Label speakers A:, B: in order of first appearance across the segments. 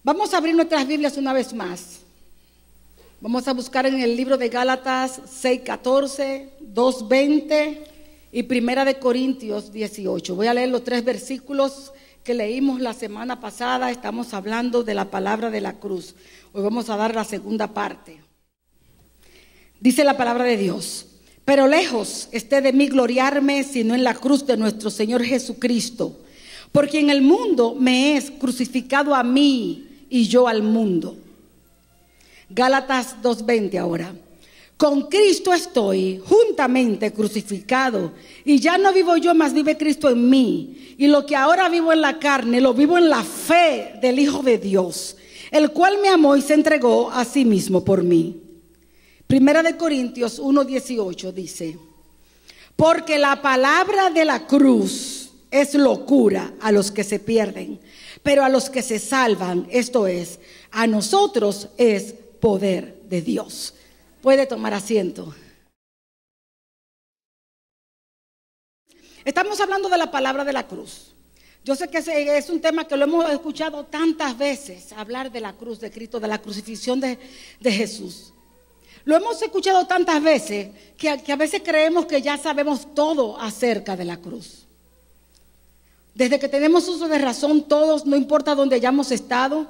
A: Vamos a abrir nuestras Biblias una vez más. Vamos a buscar en el libro de Gálatas 6:14, 2:20 y Primera de Corintios 18. Voy a leer los 3 versículos que leímos la semana pasada. Estamos hablando de la palabra de la cruz. Hoy vamos a dar la segunda parte. Dice la palabra de Dios: pero lejos esté de mí gloriarme, sino en la cruz de nuestro Señor Jesucristo, porque en el mundo me es crucificado a mí y yo al mundo. Gálatas 2:20 ahora. Con Cristo estoy juntamente crucificado, y ya no vivo yo, mas vive Cristo en mí. Y lo que ahora vivo en la carne, lo vivo en la fe del Hijo de Dios, el cual me amó y se entregó a sí mismo por mí. Primera de Corintios 1:18 dice: porque la palabra de la cruz es locura a los que se pierden, pero a los que se salvan, esto es, a nosotros es poder de Dios. Puede tomar asiento. Estamos hablando de la palabra de la cruz. Yo sé que es un tema que lo hemos escuchado tantas veces, hablar de la cruz de Cristo, de la crucifixión de Jesús. Lo hemos escuchado tantas veces que a veces creemos que ya sabemos todo acerca de la cruz. Desde que tenemos uso de razón todos, no importa dónde hayamos estado,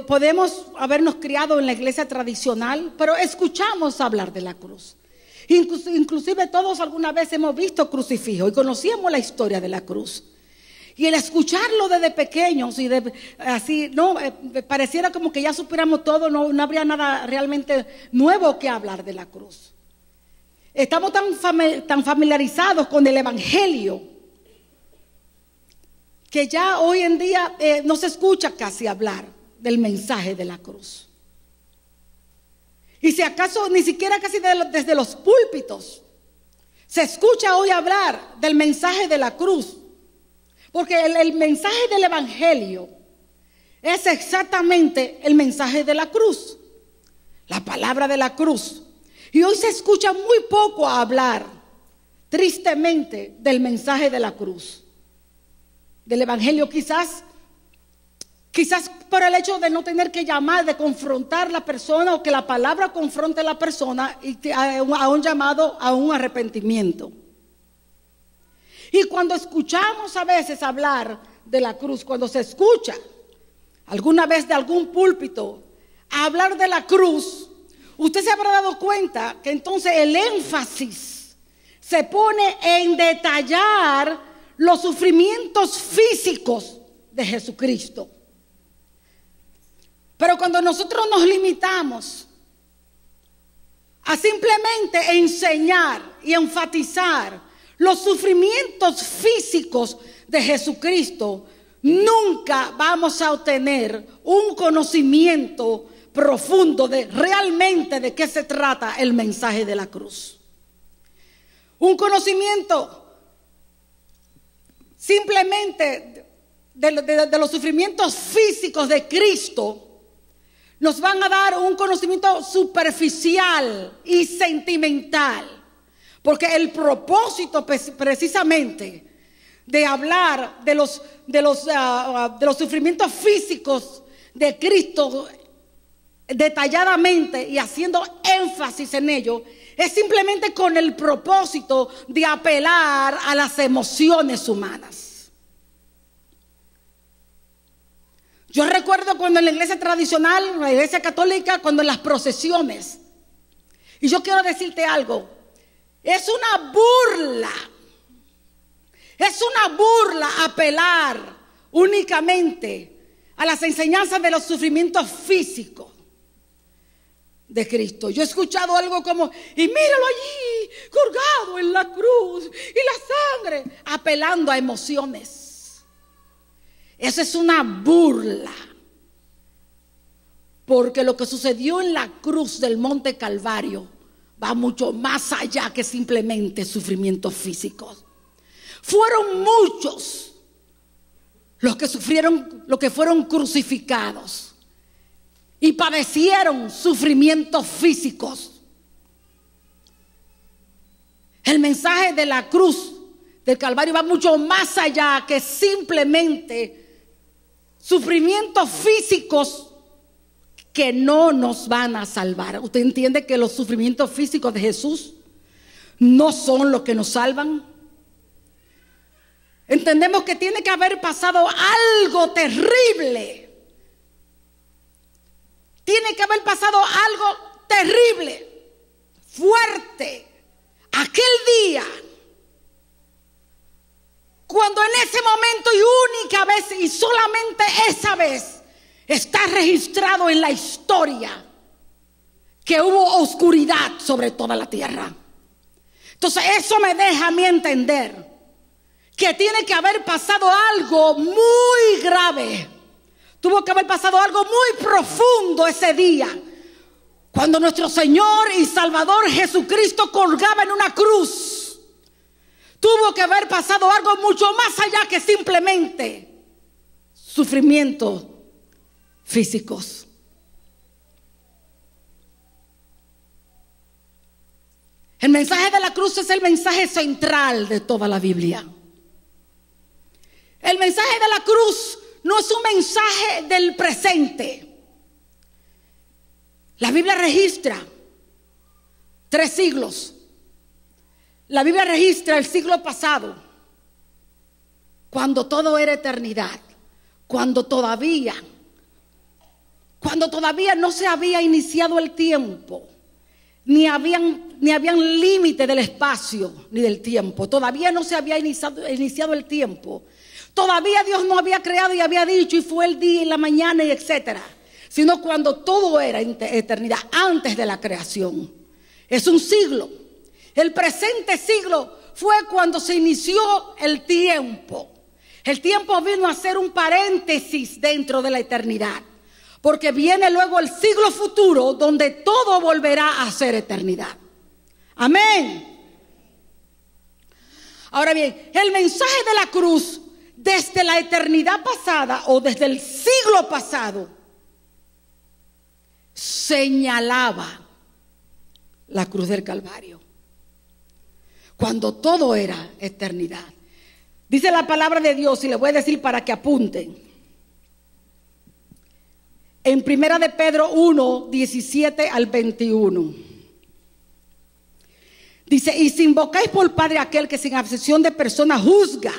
A: podemos habernos criado en la iglesia tradicional, pero escuchamos hablar de la cruz. Inclusive todos alguna vez hemos visto crucifijo y conocíamos la historia de la cruz. Y el escucharlo desde pequeños y así, no, pareciera como que ya supiéramos todo, no habría nada realmente nuevo que hablar de la cruz. Estamos tan familiarizados con el evangelio que ya hoy en día no se escucha casi hablar del mensaje de la cruz. Y si acaso ni siquiera casi desde los púlpitos se escucha hoy hablar del mensaje de la cruz. Porque el mensaje del evangelio es exactamente el mensaje de la cruz, la palabra de la cruz. Y hoy se escucha muy poco hablar, tristemente, del mensaje de la cruz, del evangelio. Quizás por el hecho de no tener que llamar, de confrontar a la persona, o que la palabra confronte a la persona y a un llamado a un arrepentimiento. Y cuando escuchamos a veces hablar de la cruz, cuando se escucha alguna vez de algún púlpito hablar de la cruz, usted se habrá dado cuenta que entonces el énfasis se pone en detallar los sufrimientos físicos de Jesucristo. Pero cuando nosotros nos limitamos a simplemente enseñar y enfatizar los sufrimientos físicos de Jesucristo, nunca vamos a obtener un conocimiento profundo de realmente de qué se trata el mensaje de la cruz. Un conocimiento simplemente de los sufrimientos físicos de Cristo nos van a dar un conocimiento superficial y sentimental. Porque el propósito precisamente de hablar de los sufrimientos físicos de Cristo detalladamente y haciendo énfasis en ello, es simplemente con el propósito de apelar a las emociones humanas. Yo recuerdo cuando en la iglesia tradicional, en la iglesia católica, cuando en las procesiones, y yo quiero decirte algo, es una burla apelar únicamente a las enseñanzas de los sufrimientos físicos de Cristo. Yo he escuchado algo como: y míralo allí, colgado en la cruz, y la sangre, apelando a emociones. Eso es una burla. Porque lo que sucedió en la cruz del Monte Calvario va mucho más allá que simplemente sufrimientos físicos. Fueron muchos los que sufrieron, los que fueron crucificados y padecieron sufrimientos físicos. El mensaje de la cruz del Calvario va mucho más allá que simplemente sufrimientos físicos que no nos van a salvar. ¿Usted entiende que los sufrimientos físicos de Jesús no son los que nos salvan? Entendemos que tiene que haber pasado algo terrible. Tiene que haber pasado algo terrible, fuerte, aquel día, cuando en ese momento y única vez y solamente esa vez está registrado en la historia que hubo oscuridad sobre toda la tierra. Entonces eso me deja a mí entender que tiene que haber pasado algo muy grave. Tuvo que haber pasado algo muy profundo ese día, cuando nuestro Señor y Salvador Jesucristo colgaba en una cruz. Tuvo que haber pasado algo mucho más allá que simplemente sufrimientos físicos. El mensaje de la cruz es el mensaje central de toda la Biblia. El mensaje de la cruz no es un mensaje del presente. La Biblia registra 3 siglos. La Biblia registra el siglo pasado, cuando todo era eternidad, cuando todavía no se había iniciado el tiempo, ni habían límite del espacio ni del tiempo. Todavía no se había iniciado el tiempo. Todavía Dios no había creado y había dicho y fue el día y la mañana y etcétera, sino cuando todo era eternidad, antes de la creación. Es un siglo. El presente siglo fue cuando se inició el tiempo. El tiempo vino a ser un paréntesis dentro de la eternidad, porque viene luego el siglo futuro, donde todo volverá a ser eternidad. Amén. Ahora bien, el mensaje de la cruz, desde la eternidad pasada o desde el siglo pasado, señalaba la cruz del Calvario, cuando todo era eternidad. Dice la palabra de Dios, y le voy a decir para que apunten, en Primera de Pedro 1, 17 al 21. Dice: y si invocáis por Padre aquel que sin acepción de personas juzga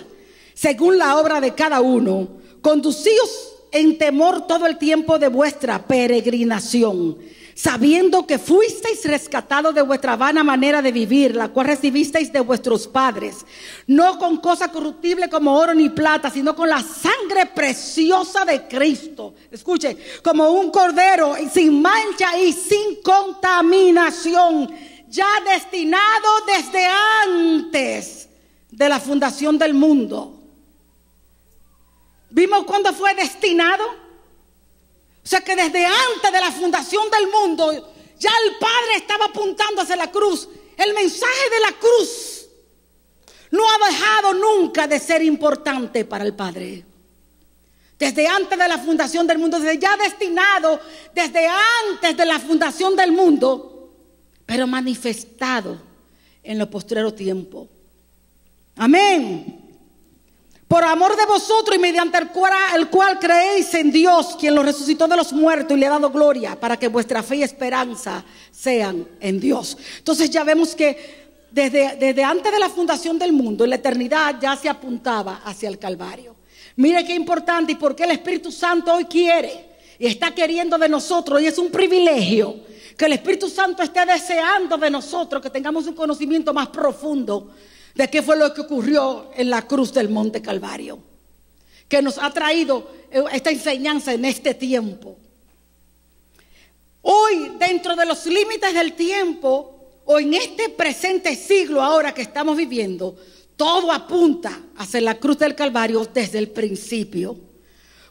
A: según la obra de cada uno, conducíos en temor todo el tiempo de vuestra peregrinación, sabiendo que fuisteis rescatados de vuestra vana manera de vivir, la cual recibisteis de vuestros padres, no con cosa corruptible como oro ni plata, sino con la sangre preciosa de Cristo. Escuche, como un cordero sin mancha y sin contaminación, ya destinado desde antes de la fundación del mundo. ¿Vimos cuándo fue destinado? O sea que desde antes de la fundación del mundo, ya el Padre estaba apuntando hacia la cruz. El mensaje de la cruz no ha dejado nunca de ser importante para el Padre. Desde antes de la fundación del mundo, desde ya destinado, desde antes de la fundación del mundo, pero manifestado en los postreros tiempos. Amén. Por amor de vosotros y mediante el cual creéis en Dios, quien lo resucitó de los muertos y le ha dado gloria, para que vuestra fe y esperanza sean en Dios. Entonces ya vemos que desde antes de la fundación del mundo, en la eternidad, ya se apuntaba hacia el Calvario. Mire qué importante y por qué el Espíritu Santo hoy quiere y está queriendo de nosotros, y es un privilegio que el Espíritu Santo esté deseando de nosotros que tengamos un conocimiento más profundo de qué fue lo que ocurrió en la cruz del Monte Calvario, que nos ha traído esta enseñanza en este tiempo. Hoy, dentro de los límites del tiempo, o en este presente siglo ahora que estamos viviendo, todo apunta hacia la cruz del Calvario desde el principio.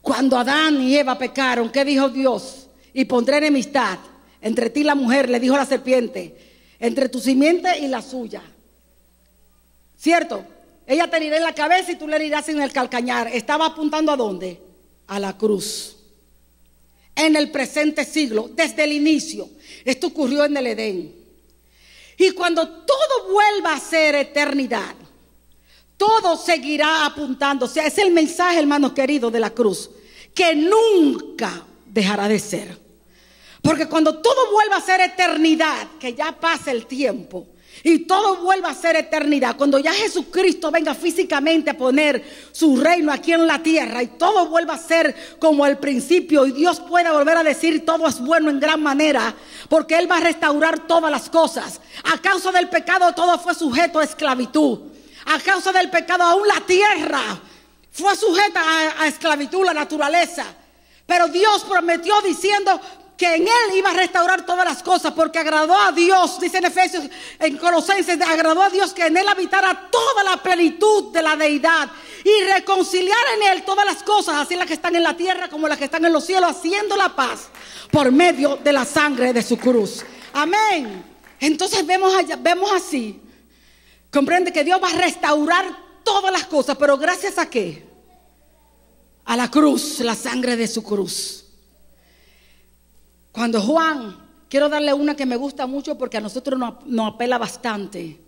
A: Cuando Adán y Eva pecaron, ¿qué dijo Dios? Y pondré enemistad entre ti y la mujer, le dijo la serpiente, entre tu simiente y la suya. ¿Cierto? Ella te herirá en la cabeza y tú le herirás en el calcañar. Estaba apuntando ¿a dónde? A la cruz. En el presente siglo, desde el inicio. Esto ocurrió en el Edén. Y cuando todo vuelva a ser eternidad, todo seguirá apuntando. O sea, es el mensaje, hermanos queridos, de la cruz. que nunca dejará de ser. Porque cuando todo vuelva a ser eternidad, que ya pase el tiempo, y todo vuelva a ser eternidad, cuando ya Jesucristo venga físicamente a poner su reino aquí en la tierra y todo vuelva a ser como al principio y Dios pueda volver a decir todo es bueno en gran manera, porque Él va a restaurar todas las cosas. A causa del pecado todo fue sujeto a esclavitud. A causa del pecado aún la tierra fue sujeta a esclavitud, la naturaleza. Pero Dios prometió diciendo que en Él iba a restaurar todas las cosas, porque agradó a Dios, dice en Efesios, en Colosenses, agradó a Dios que en Él habitara toda la plenitud de la deidad y reconciliar en Él todas las cosas, así las que están en la tierra como las que están en los cielos, haciendo la paz por medio de la sangre de su cruz. Amén. Entonces vemos así, comprende que Dios va a restaurar todas las cosas, pero gracias a ¿qué? A la cruz, la sangre de su cruz. Cuando Juan, quiero darle una que me gusta mucho porque a nosotros nos apela bastante.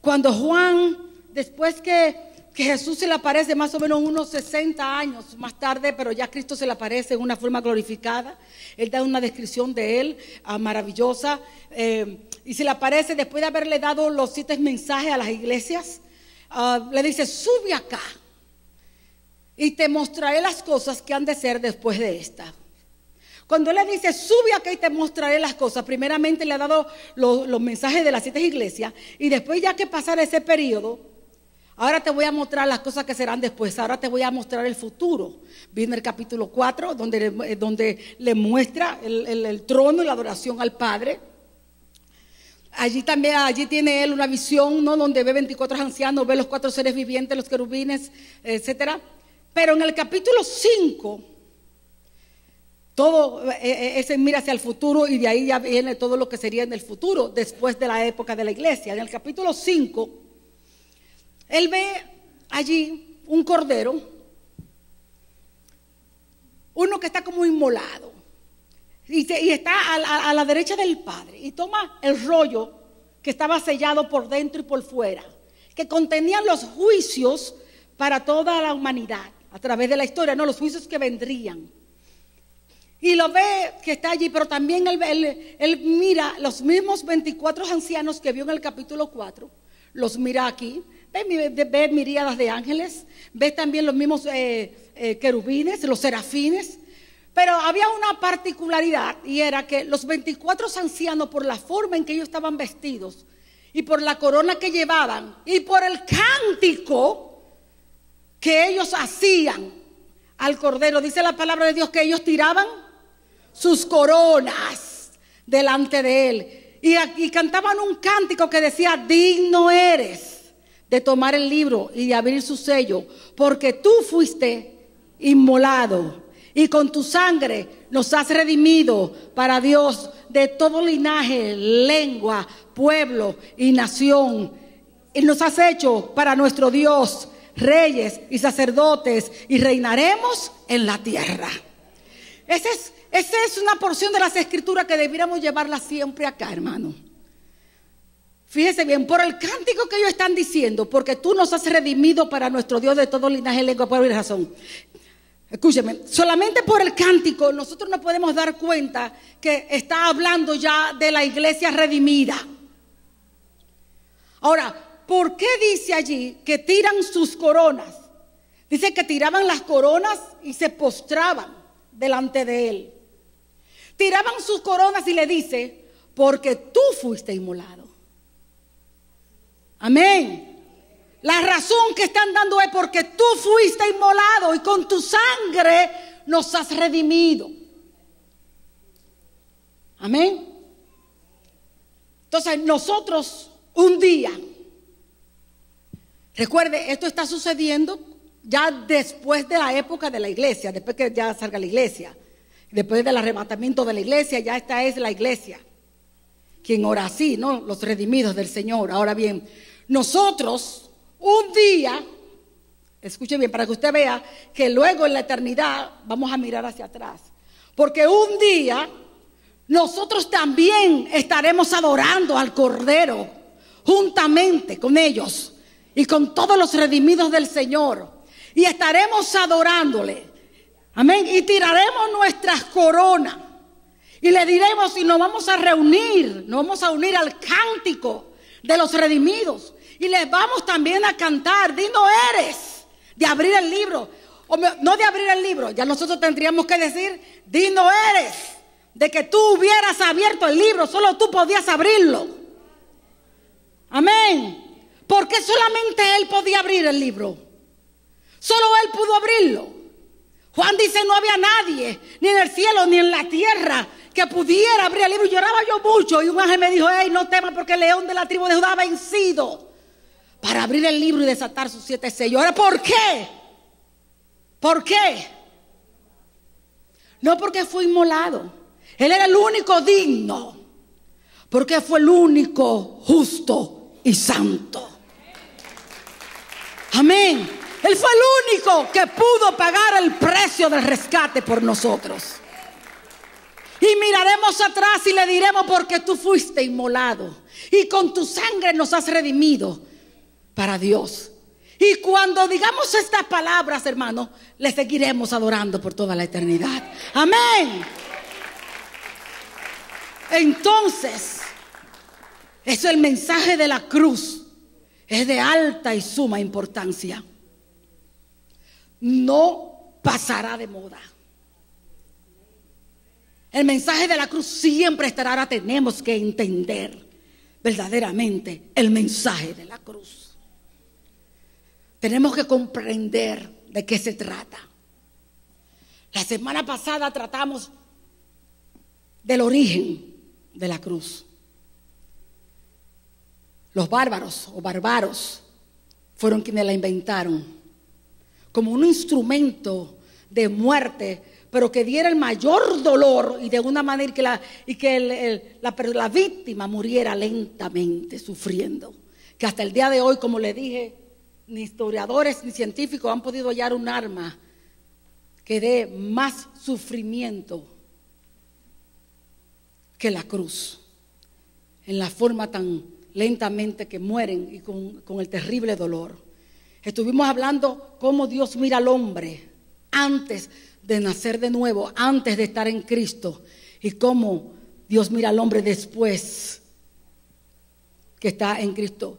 A: Cuando Juan, después que Jesús se le aparece más o menos unos 60 años más tarde, pero ya Cristo se le aparece en una forma glorificada, Él da una descripción de Él maravillosa, y se le aparece después de haberle dado los 7 mensajes a las iglesias, le dice, sube acá y te mostraré las cosas que han de ser después de esta. Cuando Él le dice, sube acá y te mostraré las cosas, primeramente le ha dado los mensajes de las 7 iglesias, y después ya que pasara ese periodo, ahora te voy a mostrar las cosas que serán después, ahora te voy a mostrar el futuro. Viene el capítulo 4, donde le muestra el trono y la adoración al Padre. Allí tiene Él una visión, ¿no? Donde ve 24 ancianos, ve los 4 seres vivientes, los querubines, etcétera. Pero en el capítulo 5... todo ese mira hacia el futuro, y de ahí ya viene todo lo que sería en el futuro, después de la época de la iglesia. En el capítulo 5, Él ve allí un cordero, uno que está como inmolado, y está a la derecha del Padre, y toma el rollo que estaba sellado por dentro y por fuera, que contenían los juicios para toda la humanidad, a través de la historia, no, los juicios que vendrían. Y lo ve que está allí, pero también él mira los mismos 24 ancianos que vio en el capítulo 4, los mira aquí, ve miríadas de ángeles, ve también los mismos querubines, los serafines, pero había una particularidad, y era que los 24 ancianos, por la forma en que ellos estaban vestidos, y por la corona que llevaban, y por el cántico que ellos hacían al Cordero, dice la palabra de Dios que ellos tiraban sus coronas delante de Él y cantaban un cántico que decía, digno eres de tomar el libro y de abrir su sello, porque tú fuiste inmolado y con tu sangre nos has redimido para Dios de todo linaje, lengua, pueblo y nación, y nos has hecho para nuestro Dios reyes y sacerdotes, y reinaremos en la tierra. Esa es una porción de las escrituras que debiéramos llevarla siempre acá, hermano. Fíjese bien, por el cántico que ellos están diciendo, porque tú nos has redimido para nuestro Dios de todo linaje, lengua, pueblo y razón. Escúcheme, solamente por el cántico nosotros nos podemos dar cuenta que está hablando ya de la iglesia redimida. Ahora, ¿por qué dice allí que tiran sus coronas? Dice que tiraban las coronas y se postraban delante de Él. Tiraban sus coronas y le dice, porque tú fuiste inmolado. Amén. La razón que están dando es porque tú fuiste inmolado y con tu sangre nos has redimido. Amén. Entonces nosotros un día, recuerde, esto está sucediendo ya después de la época de la iglesia, después que ya salga la iglesia, después del arrebatamiento de la iglesia, ya esta es la iglesia quien ora así, ¿no? Los redimidos del Señor. Ahora bien, nosotros un día, escuche bien para que usted vea que luego en la eternidad vamos a mirar hacia atrás, porque un día nosotros también estaremos adorando al Cordero juntamente con ellos y con todos los redimidos del Señor, y estaremos adorándole. Amén. Y tiraremos nuestras coronas. Y le diremos, y nos vamos a reunir, nos vamos a unir al cántico de los redimidos. Y les vamos también a cantar, digno eres de abrir el libro. No de abrir el libro, ya nosotros tendríamos que decir, digno eres de que tú hubieras abierto el libro, solo tú podías abrirlo. Amén. Porque solamente él podía abrir el libro. Solo él pudo abrirlo. Juan dice, no había nadie, ni en el cielo, ni en la tierra, que pudiera abrir el libro. Y lloraba yo mucho. Y un ángel me dijo, hey, no temas porque el león de la tribu de Judá ha vencido para abrir el libro y desatar sus 7 sellos. Ahora, ¿por qué? ¿Por qué? No porque fue inmolado. Él era el único digno. Porque fue el único justo y santo. Amén. Él fue el único que pudo pagar el precio del rescate por nosotros. Y miraremos atrás y le diremos, porque tú fuiste inmolado y con tu sangre nos has redimido para Dios. Y cuando digamos estas palabras, hermanos, le seguiremos adorando por toda la eternidad. Amén. Entonces, eso, el mensaje de la cruz es de alta y suma importancia. No pasará de moda. El mensaje de la cruz siempre estará. Ahora tenemos que entender verdaderamente el mensaje de la cruz. Tenemos que comprender de qué se trata. La semana pasada tratamos del origen de la cruz. Los bárbaros o barbaros fueron quienes la inventaron como un instrumento de muerte, pero que diera el mayor dolor y de una manera que la víctima muriera lentamente, sufriendo. Que hasta el día de hoy, como le dije, ni historiadores ni científicos han podido hallar un arma que dé más sufrimiento que la cruz, en la forma tan lentamente que mueren y con el terrible dolor. Estuvimos hablando cómo Dios mira al hombre antes de nacer de nuevo, antes de estar en Cristo, y cómo Dios mira al hombre después que está en Cristo.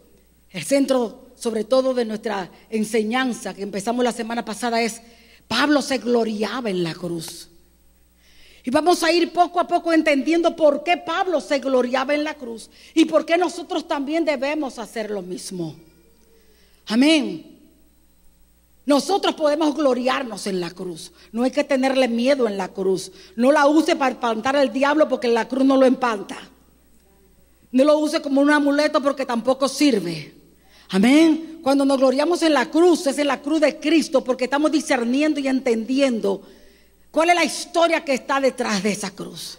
A: El centro, sobre todo, de nuestra enseñanza que empezamos la semana pasada es: Pablo se gloriaba en la cruz. Y vamos a ir poco a poco entendiendo por qué Pablo se gloriaba en la cruz y por qué nosotros también debemos hacer lo mismo. Amén. Nosotros podemos gloriarnos en la cruz. No hay que tenerle miedo en la cruz. No la use para espantar al diablo, porque la cruz no lo espanta. No lo use como un amuleto, porque tampoco sirve. Amén. Cuando nos gloriamos en la cruz, es en la cruz de Cristo, porque estamos discerniendo y entendiendo cuál es la historia que está detrás de esa cruz.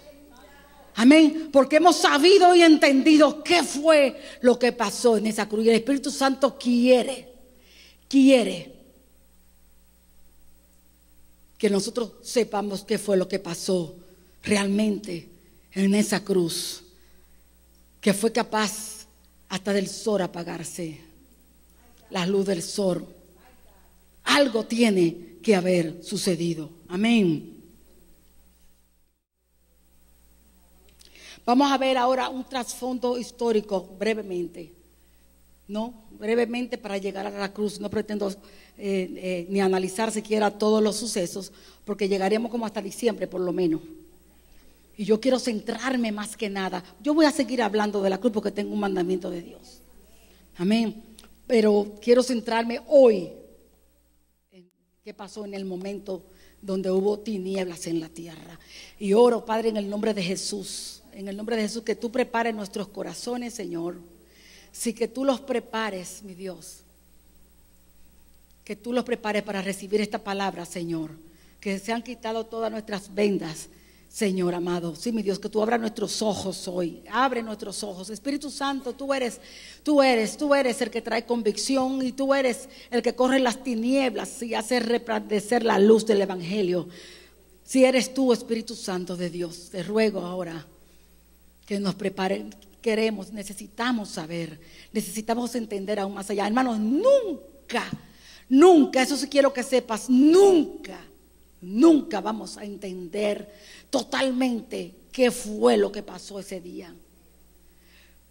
A: Amén. Porque hemos sabido y entendido qué fue lo que pasó en esa cruz. Y el Espíritu Santo quiere que nosotros sepamos qué fue lo que pasó realmente en esa cruz, que fue capaz hasta del sol apagarse, la luz del sol. Algo tiene que haber sucedido. Amén. Vamos a ver ahora un trasfondo histórico brevemente. Brevemente, para llegar a la cruz. No pretendo ni analizar siquiera todos los sucesos, porque llegaremos como hasta diciembre por lo menos. Y yo quiero centrarme más que nada. Yo voy a seguir hablando de la cruz porque tengo un mandamiento de Dios. Amén. Pero quiero centrarme hoy en qué pasó en el momento donde hubo tinieblas en la tierra. Y oro, Padre, en el nombre de Jesús, que tú prepares nuestros corazones, Señor. Sí, que tú los prepares, mi Dios. Que tú los prepares para recibir esta palabra, Señor. Que se han quitado todas nuestras vendas, Señor amado. Sí, mi Dios, que tú abras nuestros ojos hoy. Abre nuestros ojos. Espíritu Santo, tú eres el que trae convicción, y tú eres el que corre las tinieblas y hace resplandecer la luz del Evangelio. Si eres tú, Espíritu Santo de Dios, te ruego ahora que nos preparen. Necesitamos saber, necesitamos entender aún más allá. Hermanos, nunca, eso sí quiero que sepas, nunca nunca vamos a entender totalmente qué fue lo que pasó ese día.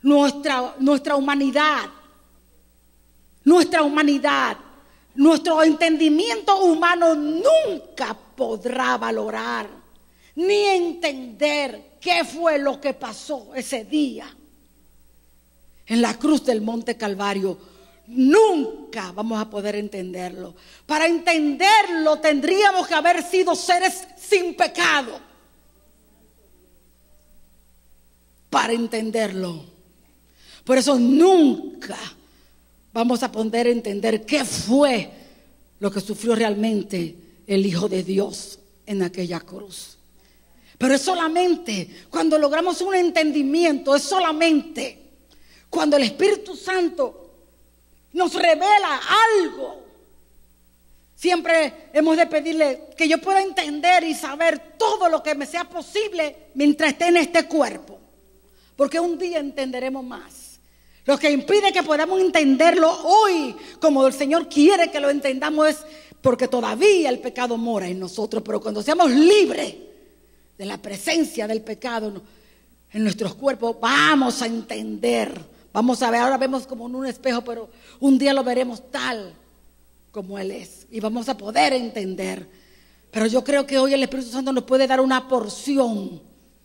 A: Nuestra humanidad, nuestro entendimiento humano nunca podrá valorar ni entender qué fue lo que pasó ese día en la cruz del Monte Calvario. Nunca vamos a poder entenderlo. Para entenderlo tendríamos que haber sido seres sin pecado. Para entenderlo. Por eso nunca vamos a poder entender qué fue lo que sufrió realmente el Hijo de Dios en aquella cruz. Pero es solamente cuando logramos un entendimiento, es solamente cuando el Espíritu Santo nos revela algo. Siempre hemos de pedirle que yo pueda entender y saber todo lo que me sea posible mientras esté en este cuerpo, porque un día entenderemos más. Lo que impide que podamos entenderlo hoy como el Señor quiere que lo entendamos es porque todavía el pecado mora en nosotros. Pero cuando seamos libres de la presencia del pecado en nuestros cuerpos, vamos a entender. Vamos a ver, ahora vemos como en un espejo, pero un día lo veremos tal como Él es. Y vamos a poder entender. Pero yo creo que hoy el Espíritu Santo nos puede dar una porción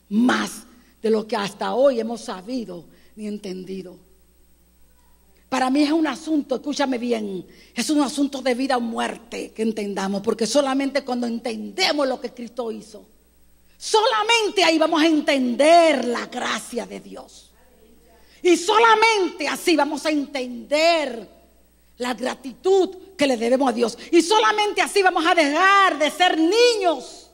A: más de lo que hasta hoy hemos sabido ni entendido. Para mí es un asunto, escúchame bien, es un asunto de vida o muerte que entendamos, porque solamente cuando entendemos lo que Cristo hizo, solamente ahí vamos a entender la gracia de Dios. Y solamente así vamos a entender la gratitud que le debemos a Dios. Y solamente así vamos a dejar de ser niños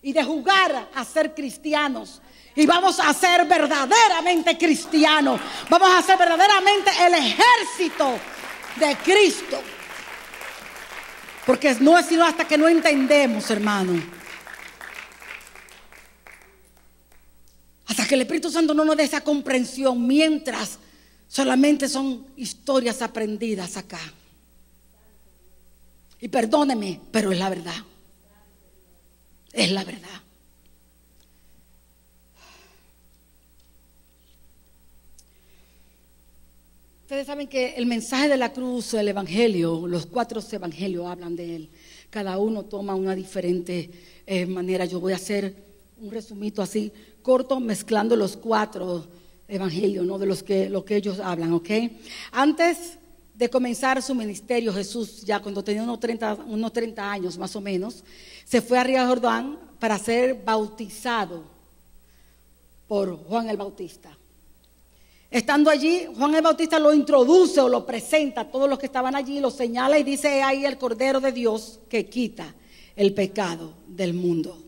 A: y de jugar a ser cristianos. Y vamos a ser verdaderamente cristianos. Vamos a ser verdaderamente el ejército de Cristo. Porque no es sino hasta que no entendemos, hermano. Hasta que el Espíritu Santo no nos dé esa comprensión, mientras solamente son historias aprendidas acá. Y perdóneme, pero es la verdad. Es la verdad. Ustedes saben que el mensaje de la cruz, el evangelio, los 4 evangelios hablan de él. Cada uno toma una diferente manera. Yo voy a hacer un resumito así corto, mezclando los 4 evangelios, ¿no? De lo que ellos hablan, ¿ok? Antes de comenzar su ministerio, Jesús, ya cuando tenía unos 30 años más o menos, se fue a Río Jordán para ser bautizado por Juan el Bautista. Estando allí, Juan el Bautista lo introduce o lo presenta a todos los que estaban allí, lo señala y dice ahí el Cordero de Dios que quita el pecado del mundo.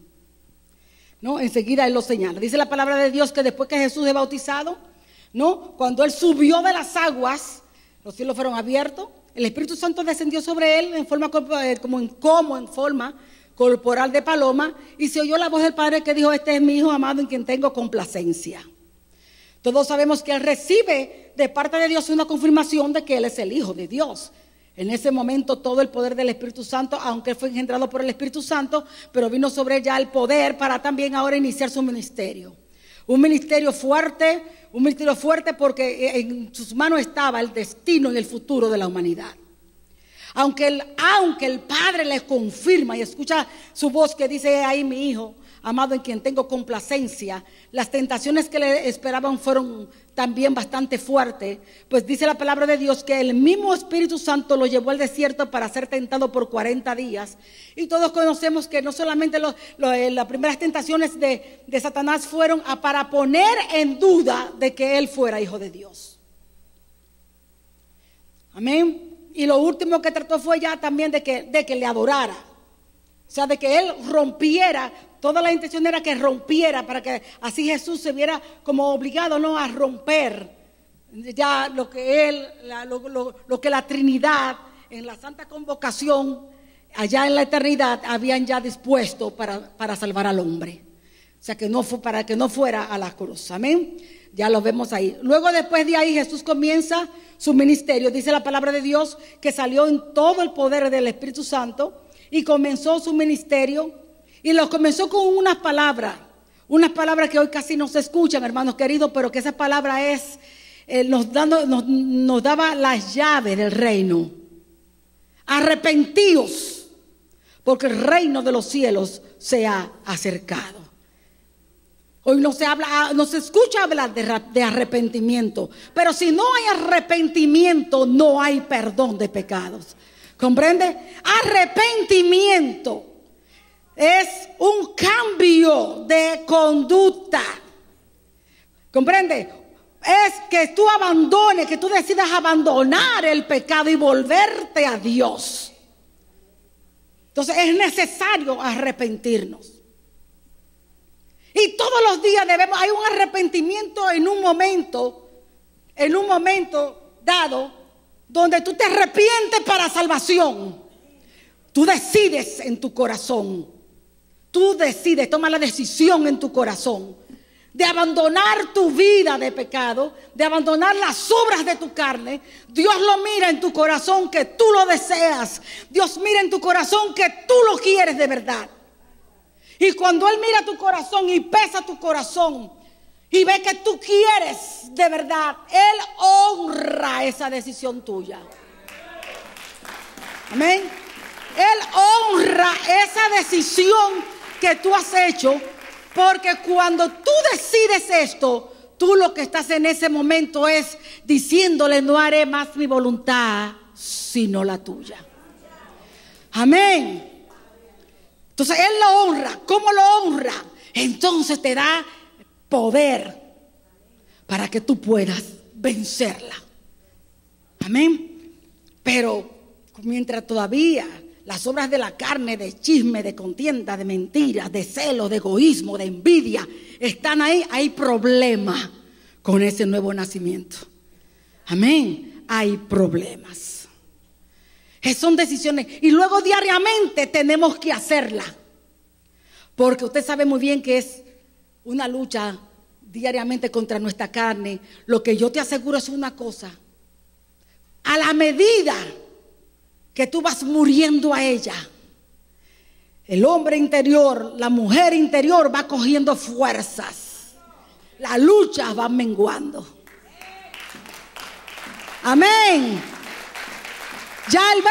A: ¿No? Enseguida él lo señala. Dice la palabra de Dios que después que Jesús es bautizado, ¿no? Cuando él subió de las aguas, los cielos fueron abiertos, el Espíritu Santo descendió sobre él en forma en forma corporal de paloma, y se oyó la voz del Padre que dijo: este es mi Hijo amado en quien tengo complacencia. Todos sabemos que él recibe de parte de Dios una confirmación de que él es el Hijo de Dios. En ese momento todo el poder del Espíritu Santo, aunque él fue engendrado por el Espíritu Santo, pero vino sobre él ya el poder para también ahora iniciar su ministerio. Un ministerio fuerte porque en sus manos estaba el destino y el futuro de la humanidad. Aunque el Padre les confirma y escucha su voz que dice: ahí mi Hijo amado en quien tengo complacencia, las tentaciones que le esperaban fueron también bastante fuertes, pues dice la palabra de Dios que el mismo Espíritu Santo lo llevó al desierto para ser tentado por 40 días. Y todos conocemos que no solamente las primeras tentaciones de Satanás fueron para poner en duda de que él fuera Hijo de Dios. Amén. Y lo último que trató fue ya también de que le adorara. O sea, de que él rompiera. Toda la intención era que rompiera, para que así Jesús se viera como obligado, ¿no?, a romper ya lo que la Trinidad en la Santa Convocación allá en la eternidad habían ya dispuesto para salvar al hombre. O sea, para que no fuera a la cruz. Amén. Ya lo vemos ahí. Luego, después de ahí, Jesús comienza su ministerio. Dice la palabra de Dios que salió en todo el poder del Espíritu Santo. y comenzó su ministerio. Y lo comenzó con unas palabras que hoy casi no se escuchan, hermanos queridos, pero que esa palabra nos daba las llaves del reino. Arrepentíos, porque el reino de los cielos se ha acercado. Hoy no se escucha hablar de arrepentimiento, pero si no hay arrepentimiento, no hay perdón de pecados. ¿Comprende? Arrepentimiento es un cambio de conducta. ¿Comprende? Es que tú abandones, que tú decidas abandonar el pecado y volverte a Dios. Entonces es necesario arrepentirnos. Y todos los días hay un arrepentimiento en un momento dado, donde tú te arrepientes para salvación. Tú decides en tu corazón. Tú decides, toma la decisión en tu corazón de abandonar tu vida de pecado, de abandonar las obras de tu carne. Dios lo mira en tu corazón que tú lo deseas. Dios mira en tu corazón que tú lo quieres de verdad. Y cuando Él mira tu corazón y pesa tu corazón y ve que tú quieres de verdad, Él honra esa decisión tuya. Amén. Él honra esa decisión que tú has hecho, porque cuando tú decides esto, tú lo que estás en ese momento es diciéndole: no haré más mi voluntad sino la tuya. Amén. Entonces Él lo honra. ¿Cómo lo honra? Entonces te da poder para que tú puedas vencerla. Amén. Pero mientras todavía las obras de la carne, de chisme, de contienda, de mentiras, de celos, de egoísmo, de envidia, están ahí, hay problema con ese nuevo nacimiento. Amén. Hay problemas. Son decisiones. Y luego diariamente tenemos que hacerla. Porque usted sabe muy bien que es una lucha diariamente contra nuestra carne. Lo que yo te aseguro es una cosa: a la medida que tú vas muriendo a ella, el hombre interior, la mujer interior va cogiendo fuerzas. Las luchas van menguando. Amén. Ya el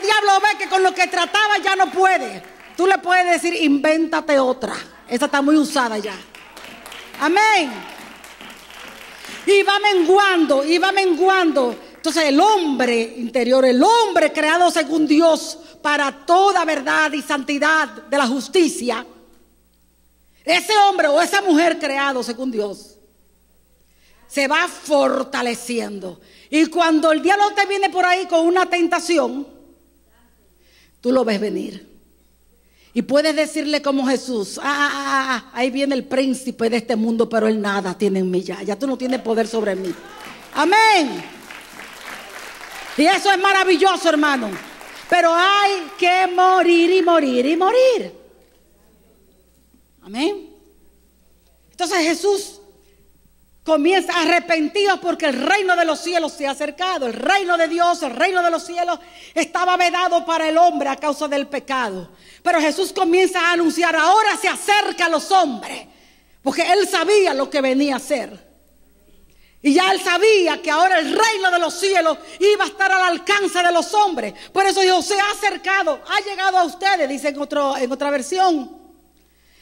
A: diablo ve que con lo que trataba ya no puede. Tú le puedes decir: invéntate otra. Esa está muy usada ya. Amén. Y va menguando, y va menguando. Entonces el hombre interior, el hombre creado según Dios para toda verdad y santidad de la justicia, ese hombre o esa mujer creado según Dios, se va fortaleciendo. Y cuando el diablo te viene por ahí con una tentación, tú lo ves venir. Y puedes decirle como Jesús: ahí viene el príncipe de este mundo, pero él nada tiene en mí ya. Ya tú no tienes poder sobre mí. Amén. Y eso es maravilloso, hermano. Pero hay que morir y morir y morir. Amén. Entonces Jesús comienza: arrepentidos porque el reino de los cielos se ha acercado. El reino de Dios, el reino de los cielos estaba vedado para el hombre a causa del pecado. Pero Jesús comienza a anunciar: ahora se acerca a los hombres. Porque Él sabía lo que venía a hacer. Y ya Él sabía que ahora el reino de los cielos iba a estar al alcance de los hombres. Por eso Dios se ha acercado, ha llegado a ustedes, dice en otra versión.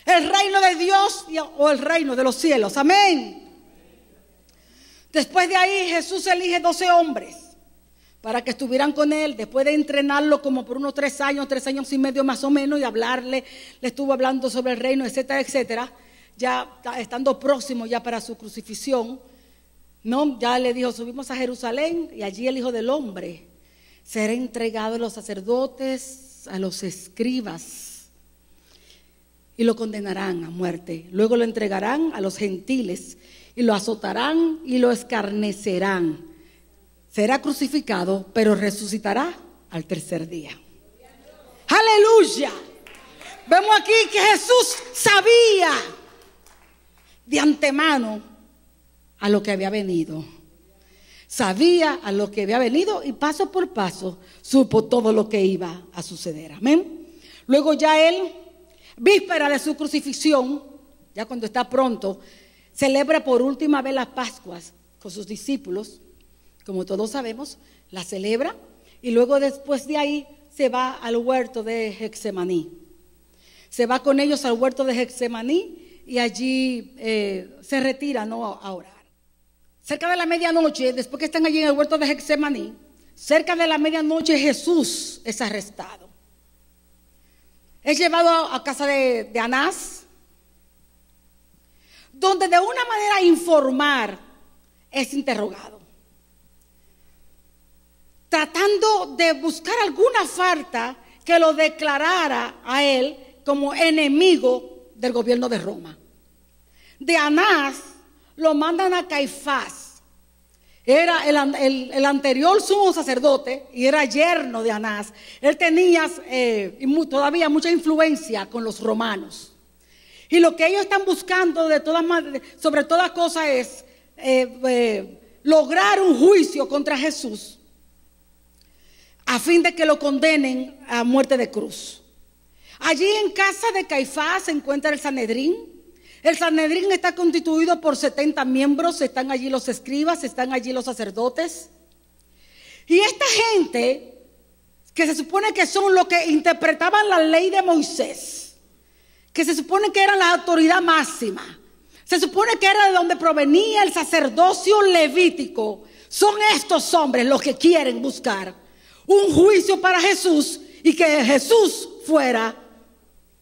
A: El reino de Dios o el reino de los cielos. Amén. Después de ahí Jesús elige 12 hombres para que estuvieran con Él. Después de entrenarlo como por unos 3 años y medio más o menos, y hablarle, le estuvo hablando sobre el reino, etcétera, etcétera. Ya estando próximo ya para su crucifixión, no, ya le dijo: subimos a Jerusalén y allí el Hijo del Hombre será entregado a los sacerdotes, a los escribas, y lo condenarán a muerte. Luego lo entregarán a los gentiles y lo azotarán y lo escarnecerán. Será crucificado, pero resucitará al tercer día. ¡Aleluya! Vemos aquí que Jesús sabía de antemano a lo que había venido. Sabía a lo que había venido y paso por paso supo todo lo que iba a suceder. Amén. Luego ya él, víspera de su crucifixión, ya cuando está pronto, celebra por última vez las Pascuas con sus discípulos. Como todos sabemos, la celebra y luego después de ahí se va al huerto de Getsemaní. Se va con ellos al huerto de Getsemaní y allí se retira, ¿no?, a orar. Cerca de la medianoche, después que están allí en el huerto de Getsemaní, cerca de la medianoche Jesús es arrestado. Es llevado a casa de Anás, donde de una manera informal es interrogado, tratando de buscar alguna falta que lo declarara a él como enemigo del gobierno de Roma. De Anás lo mandan a Caifás. Era el anterior sumo sacerdote y era yerno de Anás. Él tenía todavía mucha influencia con los romanos. Y lo que ellos están buscando sobre todas cosas es lograr un juicio contra Jesús a fin de que lo condenen a muerte de cruz. Allí en casa de Caifás se encuentra el Sanedrín. El Sanedrín está constituido por 70 miembros, están allí los escribas, están allí los sacerdotes. Y esta gente, que se supone que son los que interpretaban la ley de Moisés, que se supone que eran la autoridad máxima, se supone que era de donde provenía el sacerdocio levítico, son estos hombres los que quieren buscar un juicio para Jesús y que Jesús fuera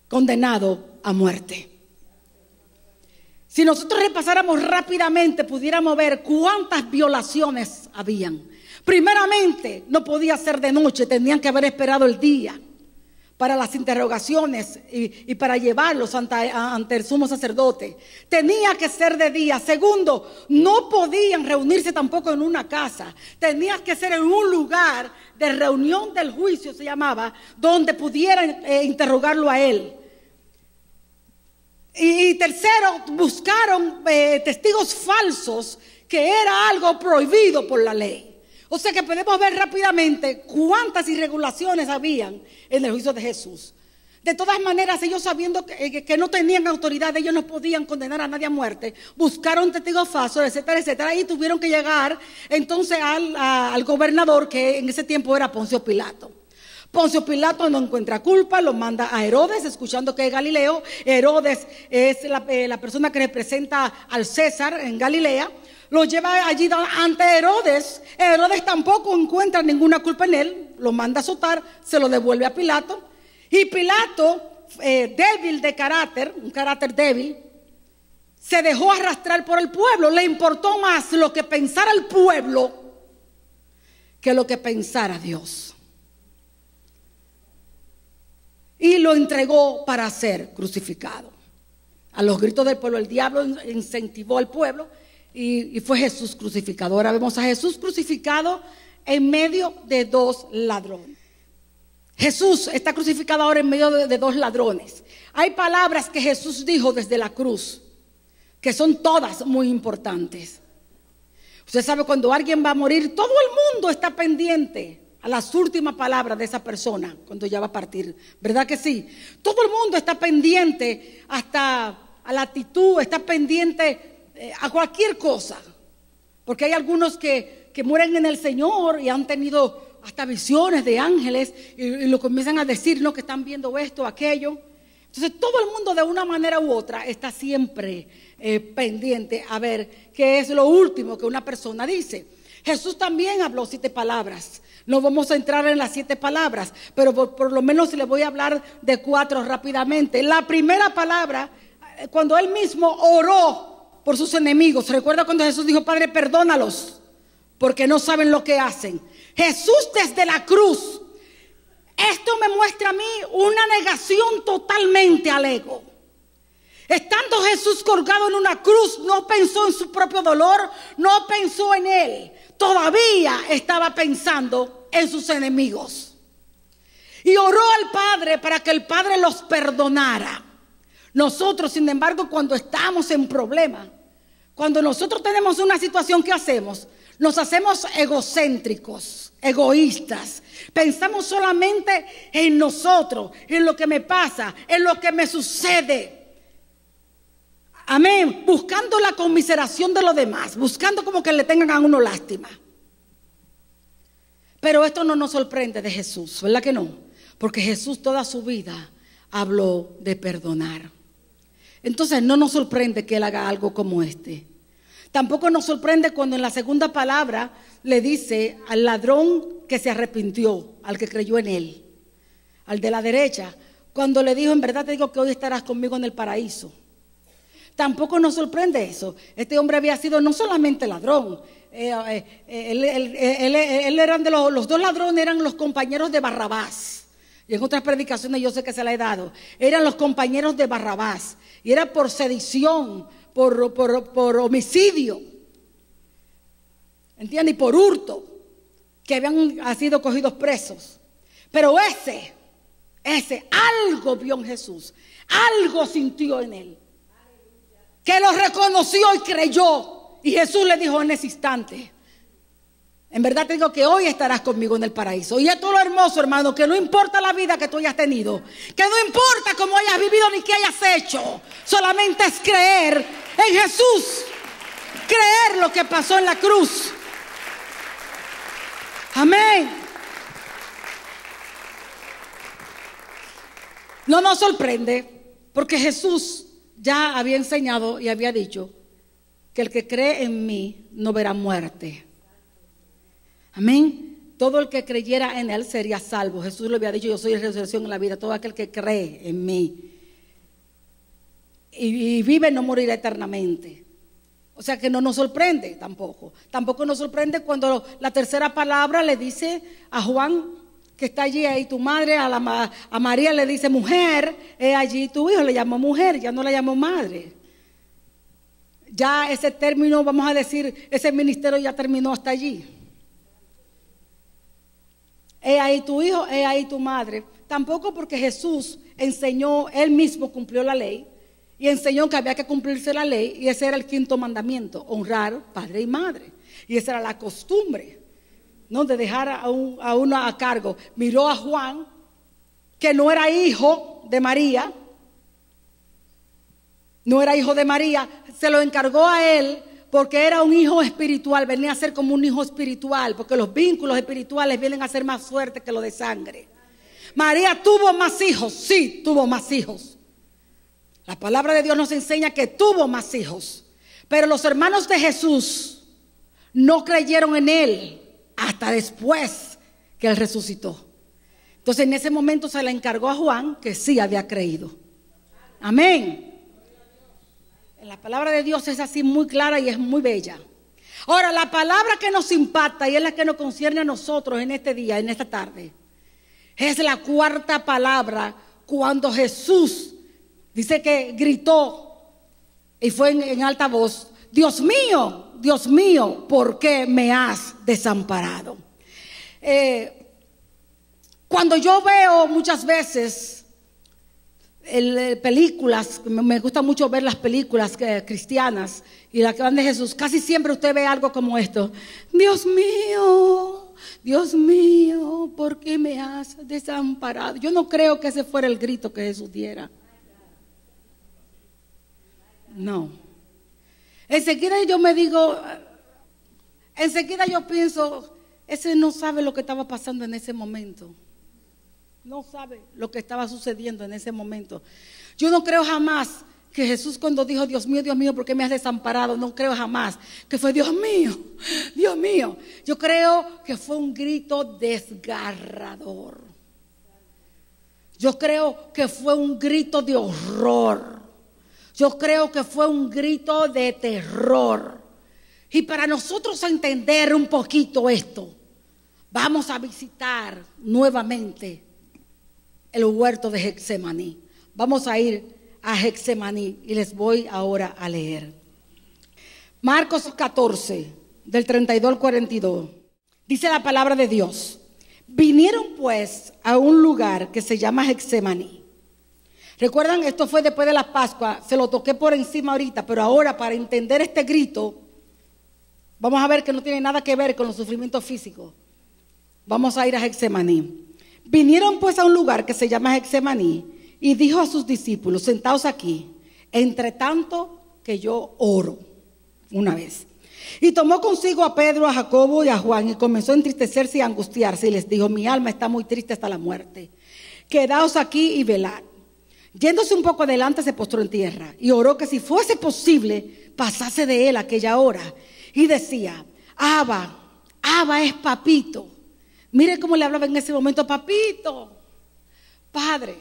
A: condenado a muerte. Si nosotros repasáramos rápidamente, pudiéramos ver cuántas violaciones habían. Primeramente, no podía ser de noche, tenían que haber esperado el día para las interrogaciones y para llevarlos ante el sumo sacerdote. Tenía que ser de día. Segundo, no podían reunirse tampoco en una casa. Tenía que ser en un lugar de reunión del juicio, se llamaba, donde pudieran interrogarlo a él. Y tercero, buscaron testigos falsos, que era algo prohibido por la ley. O sea que podemos ver rápidamente cuántas irregulaciones habían en el juicio de Jesús. De todas maneras, ellos sabiendo que no tenían autoridad, ellos no podían condenar a nadie a muerte, buscaron testigos falsos, etcétera, etcétera, y tuvieron que llegar entonces al gobernador, que en ese tiempo era Poncio Pilato. Poncio Pilato no encuentra culpa, lo manda a Herodes, escuchando que es Galileo. Herodes es la persona que representa al César en Galilea. Lo lleva allí ante Herodes. Herodes tampoco encuentra ninguna culpa en él, lo manda a azotar, se lo devuelve a Pilato. Y Pilato, débil de carácter, un carácter débil, se dejó arrastrar por el pueblo. Le importó más lo que pensara el pueblo que lo que pensara Dios. Y lo entregó para ser crucificado. A los gritos del pueblo, el diablo incentivó al pueblo y fue Jesús crucificado. Ahora vemos a Jesús crucificado en medio de dos ladrones. Jesús está crucificado ahora en medio de dos ladrones. Hay palabras que Jesús dijo desde la cruz, que son todas muy importantes. Usted sabe, cuando alguien va a morir, todo el mundo está pendiente a las últimas palabras de esa persona cuando ya va a partir, ¿verdad que sí? Todo el mundo está pendiente hasta a la actitud, está pendiente a cualquier cosa, porque hay algunos que mueren en el Señor y han tenido hasta visiones de ángeles y lo comienzan a decir, ¿no?, que están viendo esto, aquello. Entonces todo el mundo de una manera u otra está siempre pendiente a ver qué es lo último que una persona dice. Jesús también habló 7 palabras. No vamos a entrar en las 7 palabras, pero por lo menos le voy a hablar de 4 rápidamente. La primera palabra, cuando él mismo oró por sus enemigos. ¿Recuerda cuando Jesús dijo: Padre, perdónalos, porque no saben lo que hacen? Jesús desde la cruz, esto me muestra a mí una negación totalmente al ego. Estando Jesús colgado en una cruz, no pensó en su propio dolor, no pensó en él. Todavía estaba pensando en sus enemigos. Y oró al Padre para que el Padre los perdonara. Nosotros, sin embargo, cuando estamos en problemas, cuando nosotros tenemos una situación, ¿qué hacemos? Nos hacemos egocéntricos, egoístas. Pensamos solamente en nosotros, en lo que me pasa, en lo que me sucede. Amén. Buscando la conmiseración de los demás, buscando como que le tengan a uno lástima. Pero esto no nos sorprende de Jesús, ¿verdad que no? Porque Jesús toda su vida habló de perdonar. Entonces no nos sorprende que Él haga algo como este. Tampoco nos sorprende cuando en la segunda palabra le dice al ladrón que se arrepintió, al que creyó en Él, al de la derecha, cuando le dijo: en verdad te digo que hoy estarás conmigo en el paraíso. Tampoco nos sorprende eso. Este hombre había sido no solamente ladrón, él eran de los dos ladrones eran los compañeros de Barrabás. Y en otras predicaciones yo sé que se la he dado. Eran los compañeros de Barrabás. Y era por sedición, por homicidio, ¿entiendes? Y por hurto, que habían sido cogidos presos. Pero ese algo vio en Jesús, algo sintió en él, que lo reconoció y creyó. Y Jesús le dijo en ese instante: en verdad te digo que hoy estarás conmigo en el paraíso. Y esto es lo hermoso, hermano, que no importa la vida que tú hayas tenido, que no importa cómo hayas vivido ni qué hayas hecho, solamente es creer en Jesús, creer lo que pasó en la cruz. Amén. No nos sorprende, porque Jesús ya había enseñado y había dicho que el que cree en mí no verá muerte. Amén. Todo el que creyera en Él sería salvo. Jesús le había dicho: yo soy la resurrección y la vida. Todo aquel que cree en mí y vive no morirá eternamente. O sea que no nos sorprende tampoco. Tampoco nos sorprende cuando la tercera palabra le dice a Juan, que está allí, ahí tu madre, a María le dice: mujer, allí tu hijo. Le llamó mujer, ya no la llamó madre. Ya ese término, vamos a decir, ese ministerio ya terminó hasta allí. Ahí tu hijo, ahí tu madre. Tampoco, porque Jesús enseñó, Él mismo cumplió la ley y enseñó que había que cumplirse la ley, y ese era el quinto mandamiento: honrar padre y madre. Y esa era la costumbre, ¿no? De dejar a uno a cargo. Miró a Juan, que no era hijo de María, se lo encargó a él, porque era un hijo espiritual, venía a ser como un hijo espiritual, porque los vínculos espirituales vienen a ser más fuertes que los de sangre. María tuvo más hijos, sí, tuvo más hijos. La palabra de Dios nos enseña que tuvo más hijos, pero los hermanos de Jesús no creyeron en Él hasta después que Él resucitó. Entonces en ese momento se le encargó a Juan, que sí había creído. Amén. La palabra de Dios es así muy clara y es muy bella. Ahora, la palabra que nos impacta y es la que nos concierne a nosotros en este día, en esta tarde, es la cuarta palabra, cuando Jesús dice que gritó y fue en alta voz: Dios mío, ¿por qué me has desamparado? Cuando yo veo muchas veces películas, me gusta mucho ver las películas cristianas y las que van de Jesús, casi siempre usted ve algo como esto: Dios mío, ¿por qué me has desamparado? Yo no creo que ese fuera el grito que Jesús diera. No. Enseguida yo pienso, ese no sabe lo que estaba pasando en ese momento. No sabe lo que estaba sucediendo en ese momento. Yo no creo jamás que Jesús, cuando dijo Dios mío, ¿por qué me has desamparado? No creo jamás que fue Dios mío. Yo creo que fue un grito desgarrador. Yo creo que fue un grito de horror. Yo creo que fue un grito de terror. Y para nosotros entender un poquito esto, vamos a visitar nuevamente el huerto de Getsemaní. Vamos a ir a Getsemaní y les voy ahora a leer. Marcos 14, del 32 al 42. Dice la palabra de Dios: vinieron pues a un lugar que se llama Getsemaní. Recuerdan, esto fue después de la Pascua. Se lo toqué por encima ahorita, pero ahora para entender este grito Vamos a ver que no tiene nada que ver con los sufrimientos físicos. Vamos a ir a Getsemaní. Vinieron pues a un lugar que se llama Getsemaní y dijo a sus discípulos: sentaos aquí, entre tanto que yo oro. Una vez. Y tomó consigo a Pedro, a Jacobo y a Juan y comenzó a entristecerse y a angustiarse y les dijo: mi alma está muy triste hasta la muerte. Quedaos aquí y velad. Yéndose un poco adelante se postró en tierra y oró que si fuese posible pasase de él aquella hora. Y decía: Abba, Abba es papito. Mire cómo le hablaba en ese momento: papito, Padre,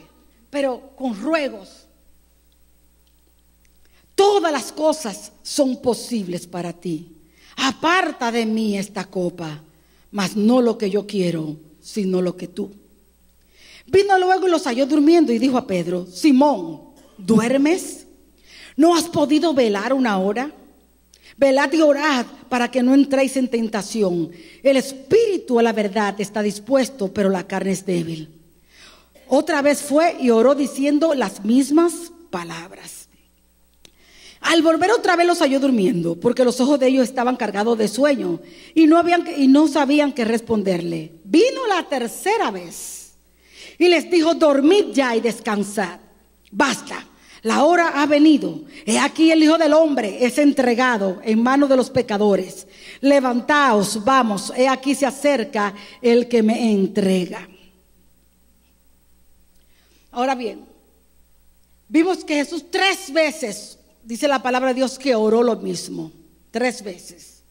A: pero con ruegos. Todas las cosas son posibles para ti. Aparta de mí esta copa, mas no lo que yo quiero, sino lo que tú. Vino luego y los halló durmiendo y dijo a Pedro: Simón, ¿duermes? ¿No has podido velar una hora? Velad y orad para que no entréis en tentación. El espíritu a la verdad está dispuesto, pero la carne es débil. Otra vez fue y oró diciendo las mismas palabras. Al volver otra vez los halló durmiendo, porque los ojos de ellos estaban cargados de sueño y no sabían qué responderle. Vino la tercera vez y les dijo: dormid ya y descansad. Basta, la hora ha venido. He aquí el Hijo del Hombre es entregado en manos de los pecadores. Levantaos, vamos, he aquí se acerca el que me entrega. Ahora bien, vimos que Jesús 3 veces, dice la palabra de Dios, que oró lo mismo. 3 veces.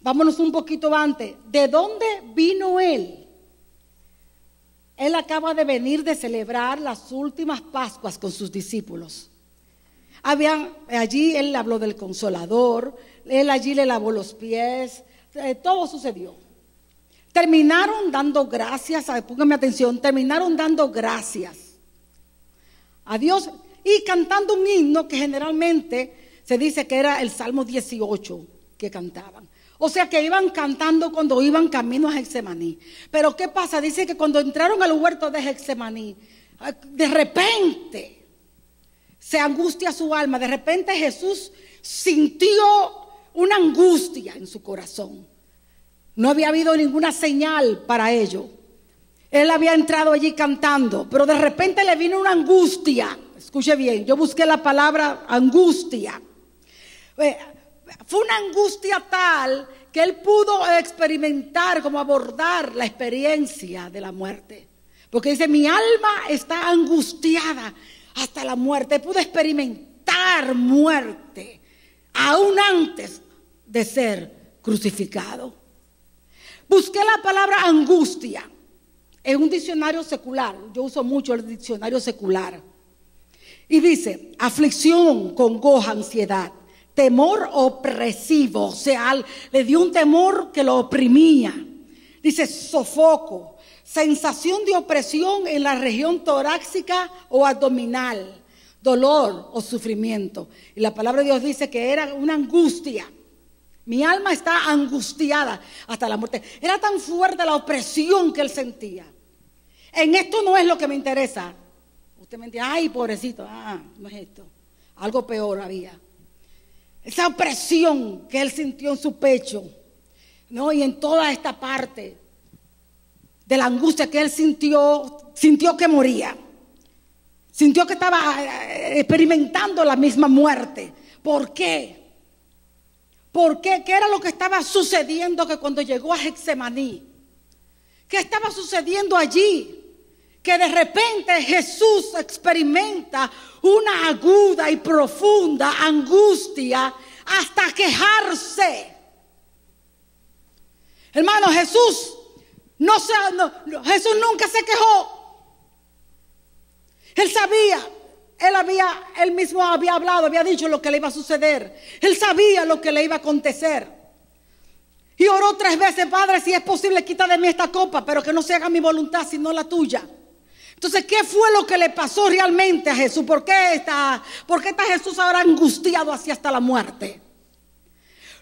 A: Vámonos un poquito antes. ¿De dónde vino él? Él acaba de venir de celebrar las últimas Pascuas con sus discípulos. Allí él habló del Consolador, él allí le lavó los pies, todo sucedió. Terminaron dando gracias, pónganme atención, terminaron dando gracias a Dios y cantando un himno que generalmente se dice que era el Salmo 18 que cantaban. O sea que iban cantando cuando iban camino a Getsemaní. Pero ¿qué pasa? Dice que cuando entraron al huerto de Getsemaní, de repente se angustia su alma. De repente Jesús sintió una angustia en su corazón. No había habido ninguna señal para ello. Él había entrado allí cantando, pero de repente le vino una angustia. Escuche bien, yo busqué la palabra angustia. Fue una angustia tal que él pudo experimentar, como abordar la experiencia de la muerte. Porque dice: mi alma está angustiada hasta la muerte. Pudo experimentar muerte aún antes de ser crucificado. Busqué la palabra angustia en un diccionario secular. Yo uso mucho el diccionario secular. Y dice: aflicción, congoja, ansiedad, temor opresivo. O sea, le dio un temor que lo oprimía. Dice: sofoco, sensación de opresión en la región torácica o abdominal, dolor o sufrimiento. Y la palabra de Dios dice que era una angustia. Mi alma está angustiada hasta la muerte. Era tan fuerte la opresión que él sentía. En esto no es lo que me interesa. Usted me entiende: ay, pobrecito, no es esto. Algo peor había. Esa opresión que él sintió en su pecho, ¿no? Y en toda esta parte de la angustia que él sintió que moría. Sintió que estaba experimentando la misma muerte. ¿Por qué? ¿Por qué? ¿Qué era lo que estaba sucediendo? Que cuando llegó a Getsemaní, ¿qué estaba sucediendo allí? Que de repente Jesús experimenta una aguda y profunda angustia hasta quejarse. Hermano, Jesús Jesús nunca se quejó. Él sabía, él mismo había hablado, había dicho lo que le iba a suceder. Él sabía lo que le iba a acontecer. Y oró 3 veces: Padre, si es posible, quita de mí esta copa, pero que no se haga mi voluntad sino la tuya. Entonces, ¿qué fue lo que le pasó realmente a Jesús? ¿Por qué está Jesús ahora angustiado así hasta la muerte?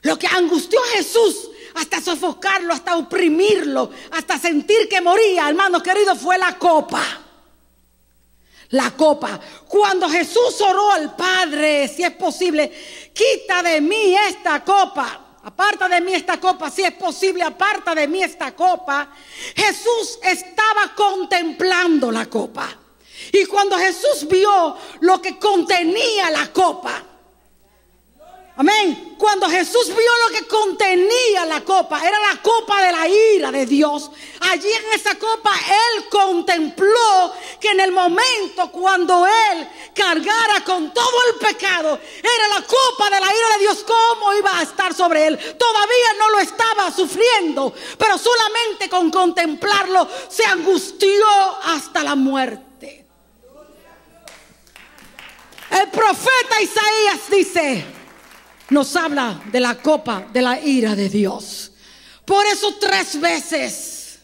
A: Lo que angustió a Jesús hasta sofocarlo, hasta oprimirlo, hasta sentir que moría, hermano querido, fue la copa. La copa. Cuando Jesús oró al Padre: si es posible, quita de mí esta copa. aparta de mí esta copa, si es posible, aparta de mí esta copa. Jesús estaba contemplando la copa. Y cuando Jesús vio lo que contenía la copa, amén, cuando Jesús vio lo que contenía la copa, era la copa de la ira de Dios. Allí en esa copa Él contempló que en el momento cuando Él cargara con todo el pecado, era la copa de la ira de Dios, ¿cómo iba a estar sobre Él? Todavía no lo estaba sufriendo, pero solamente con contemplarlo se angustió hasta la muerte. El profeta Isaías dice, nos habla de la copa de la ira de Dios. Por eso 3 veces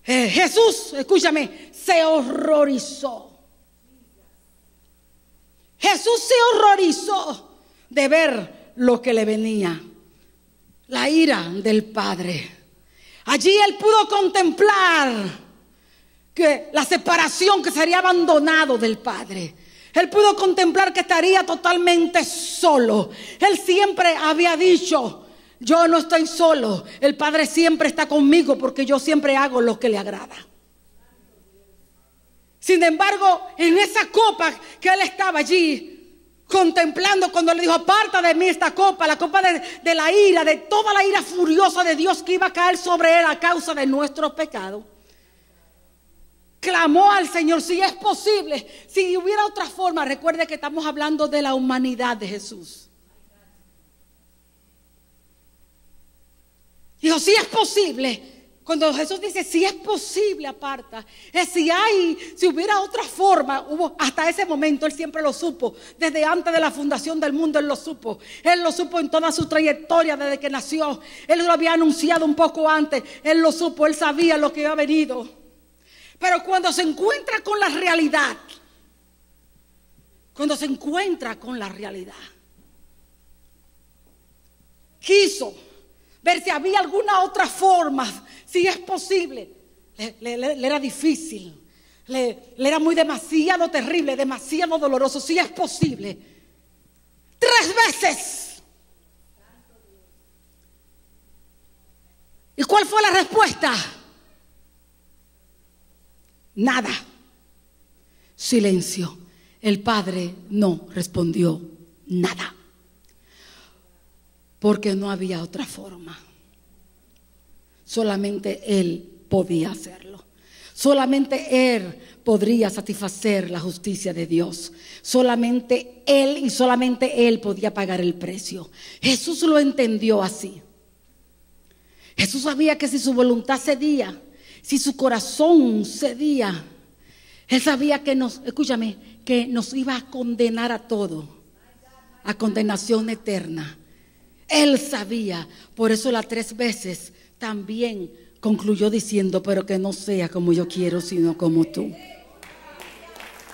A: Jesús, escúchame, se horrorizó. Jesús se horrorizó de ver lo que le venía, la ira del Padre. Allí Él pudo contemplar que la separación, que sería abandonado del Padre. Él pudo contemplar que estaría totalmente solo. Él siempre había dicho, yo no estoy solo, el Padre siempre está conmigo porque yo siempre hago lo que le agrada. Sin embargo, en esa copa que Él estaba allí contemplando, cuando le dijo, aparta de mí esta copa, la copa de la ira, de toda la ira furiosa de Dios que iba a caer sobre Él a causa de nuestros pecados, clamó al Señor, si es posible, si hubiera otra forma. Recuerde que estamos hablando de la humanidad de Jesús. Dijo, si es posible. Cuando Jesús dice, si es posible, aparta, es si hubiera otra forma. Hasta ese momento Él siempre lo supo. Desde antes de la fundación del mundo Él lo supo. Él lo supo en toda su trayectoria desde que nació. Él lo había anunciado un poco antes. Él lo supo, Él sabía lo que había venido. Pero cuando se encuentra con la realidad, quiso ver si había alguna otra forma, si es posible. Le era difícil, le era demasiado terrible, demasiado doloroso. Si es posible, 3 veces. ¿Y cuál fue la respuesta? Nada. Silencio. El Padre no respondió nada. Porque no había otra forma. Solamente Él podía hacerlo. Solamente Él podría satisfacer la justicia de Dios. Solamente Él y solamente Él podía pagar el precio. Jesús lo entendió así. Jesús sabía que si su voluntad cedía, si su corazón cedía, Él sabía que que nos iba a condenar a todos, a condenación eterna. Él sabía, por eso las 3 veces también concluyó diciendo, pero que no sea como yo quiero, sino como tú.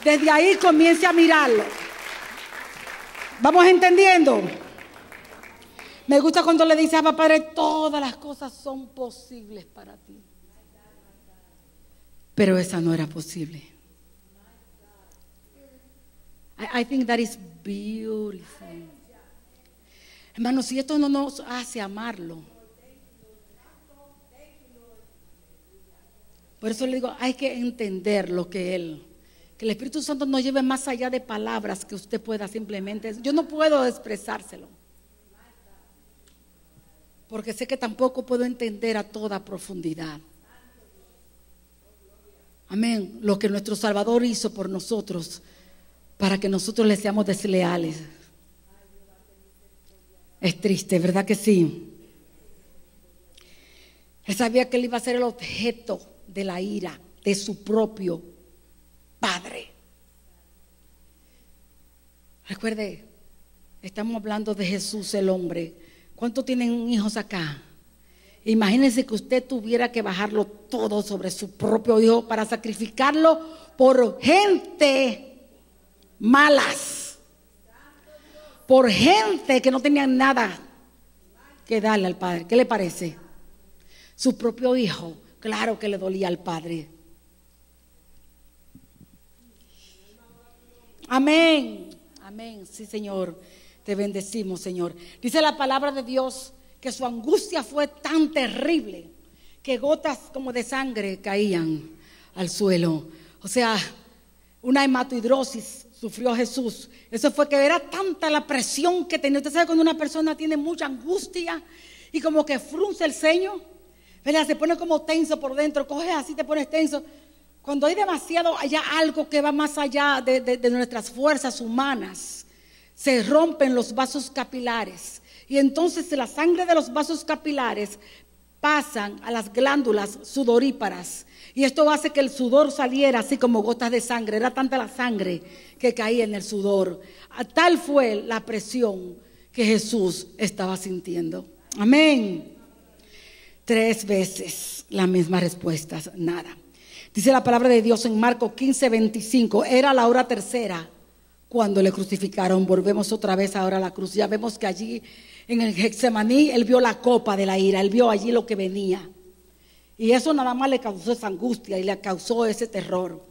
A: Desde ahí comience a mirarlo. ¿Vamos entendiendo? Me gusta cuando le dice a papá, Padre, todas las cosas son posibles para ti. Pero esa no era posible. I think that is beautiful. Hermano, si esto no nos hace amarlo. Por eso le digo, hay que entender lo que el Espíritu Santo nos lleve más allá de palabras que usted pueda simplemente. Yo no puedo expresárselo, porque sé que tampoco puedo entender a toda profundidad. Amén. Lo que nuestro Salvador hizo por nosotros, para que nosotros le seamos desleales. Es triste, ¿verdad que sí? Él sabía que él iba a ser el objeto de la ira de su propio Padre. Recuerde, estamos hablando de Jesús el hombre. ¿Cuántos tienen hijos acá? Imagínense que usted tuviera que bajarlo todo sobre su propio hijo para sacrificarlo por gente malas, por gente que no tenía nada que darle al Padre. ¿Qué le parece? Su propio hijo, claro que le dolía al Padre. Amén, amén, sí, Señor. Te bendecimos, Señor. Dice la palabra de Dios que su angustia fue tan terrible que gotas como de sangre caían al suelo. O sea, una hematohidrosis sufrió Jesús. Eso fue que era tanta la presión que tenía. Usted sabe cuando una persona tiene mucha angustia y como que frunce el ceño, ¿verdad? Se pone como tenso por dentro, coges así, te pones tenso. Cuando hay demasiado, hay algo que va más allá de nuestras fuerzas humanas, se rompen los vasos capilares. Y entonces la sangre de los vasos capilares pasan a las glándulas sudoríparas. Y esto hace que el sudor saliera así como gotas de sangre. Era tanta la sangre que caía en el sudor. Tal fue la presión que Jesús estaba sintiendo. Amén. 3 veces la misma respuesta, nada. Dice la palabra de Dios en Marcos 15:25. Era la hora tercera cuando le crucificaron. Volvemos otra vez ahora a la cruz. Ya vemos que allí en el Getsemaní él vio la copa de la ira. Él vio allí lo que venía. Y eso nada más le causó esa angustia y le causó ese terror.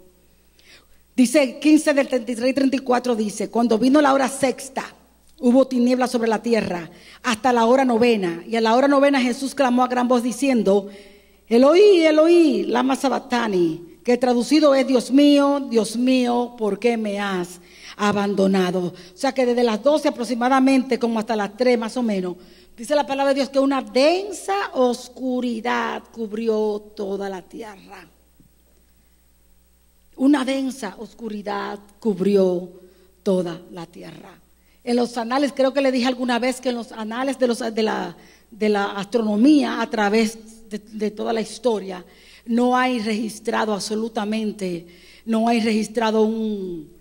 A: Dice 15 del 33 y 34 dice: cuando vino la hora sexta, hubo tinieblas sobre la tierra hasta la hora novena. Y a la hora novena Jesús clamó a gran voz diciendo: Eloí, Eloí, lama sabactani, que traducido es: Dios mío, ¿por qué me has abandonado? O sea que desde las 12 aproximadamente como hasta las 3 más o menos, dice la palabra de Dios que una densa oscuridad cubrió toda la tierra. Una densa oscuridad cubrió toda la tierra. En los anales, creo que le dije alguna vez que en los anales de la astronomía a través de toda la historia, no hay registrado absolutamente, no hay registrado un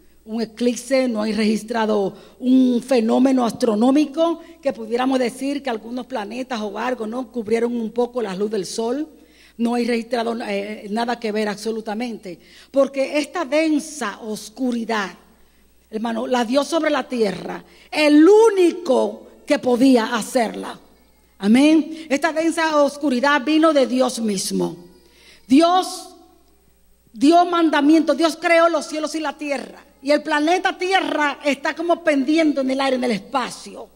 A: eclipse, no hay registrado un fenómeno astronómico que pudiéramos decir que algunos planetas o algo no cubrieron un poco la luz del sol. No hay registrado nada que ver absolutamente, porque esta densa oscuridad, hermano, la dio sobre la tierra el único que podía hacerla. Amén. Esta densa oscuridad vino de Dios mismo. Dios dio mandamiento. Dios creó los cielos y la tierra. Y el planeta Tierra está como pendiendo en el aire, en el espacio.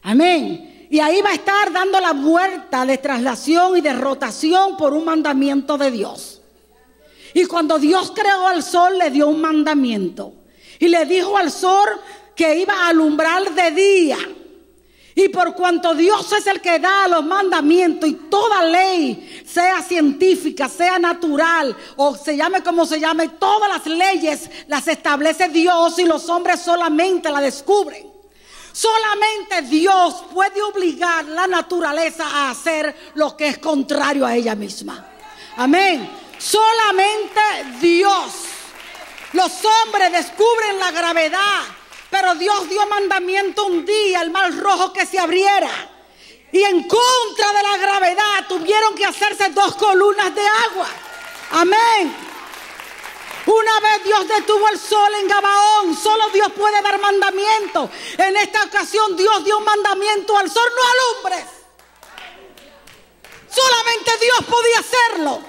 A: Amén. Y ahí va a estar dando la vuelta de traslación y de rotación por un mandamiento de Dios. Y cuando Dios creó al sol, le dio un mandamiento. Y le dijo al sol que iba a alumbrar de día. Y por cuanto Dios es el que da los mandamientos, y toda ley, sea científica, sea natural, o se llame como se llame, todas las leyes las establece Dios y los hombres solamente las descubren. Solamente Dios puede obligar la naturaleza a hacer lo que es contrario a ella misma. Amén. Solamente Dios. Los hombres descubren la gravedad, pero Dios dio mandamiento un día, el mar rojo que se abriera. Y en contra de la gravedad tuvieron que hacerse 2 columnas de agua. Amén. Una vez Dios detuvo el sol en Gabaón. Solo Dios puede dar mandamiento. En esta ocasión Dios dio un mandamiento al sol: no alumbres. Solamente Dios podía hacerlo.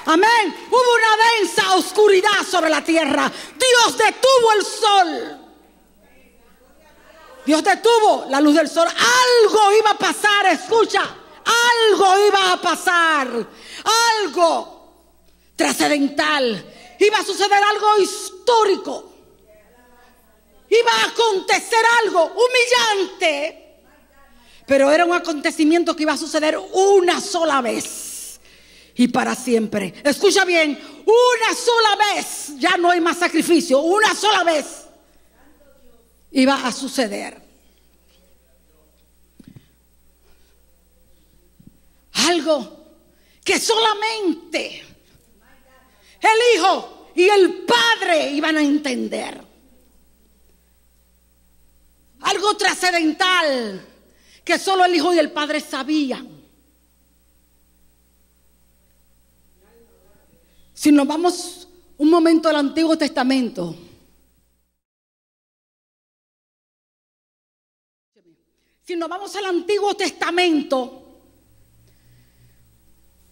A: Amén. Hubo una densa oscuridad sobre la tierra. Dios detuvo el sol. Dios detuvo la luz del sol. Algo iba a pasar, escucha. Algo iba a pasar. Algo trascendental. Iba a suceder algo histórico. Iba a acontecer algo humillante. Pero era un acontecimiento que iba a suceder una sola vez y para siempre. Escucha bien, una sola vez. Ya no hay más sacrificio. Una sola vez iba a suceder algo que solamente el Hijo y el Padre iban a entender. Algo trascendental que solo el Hijo y el Padre sabían. Si nos vamos un momento al Antiguo Testamento,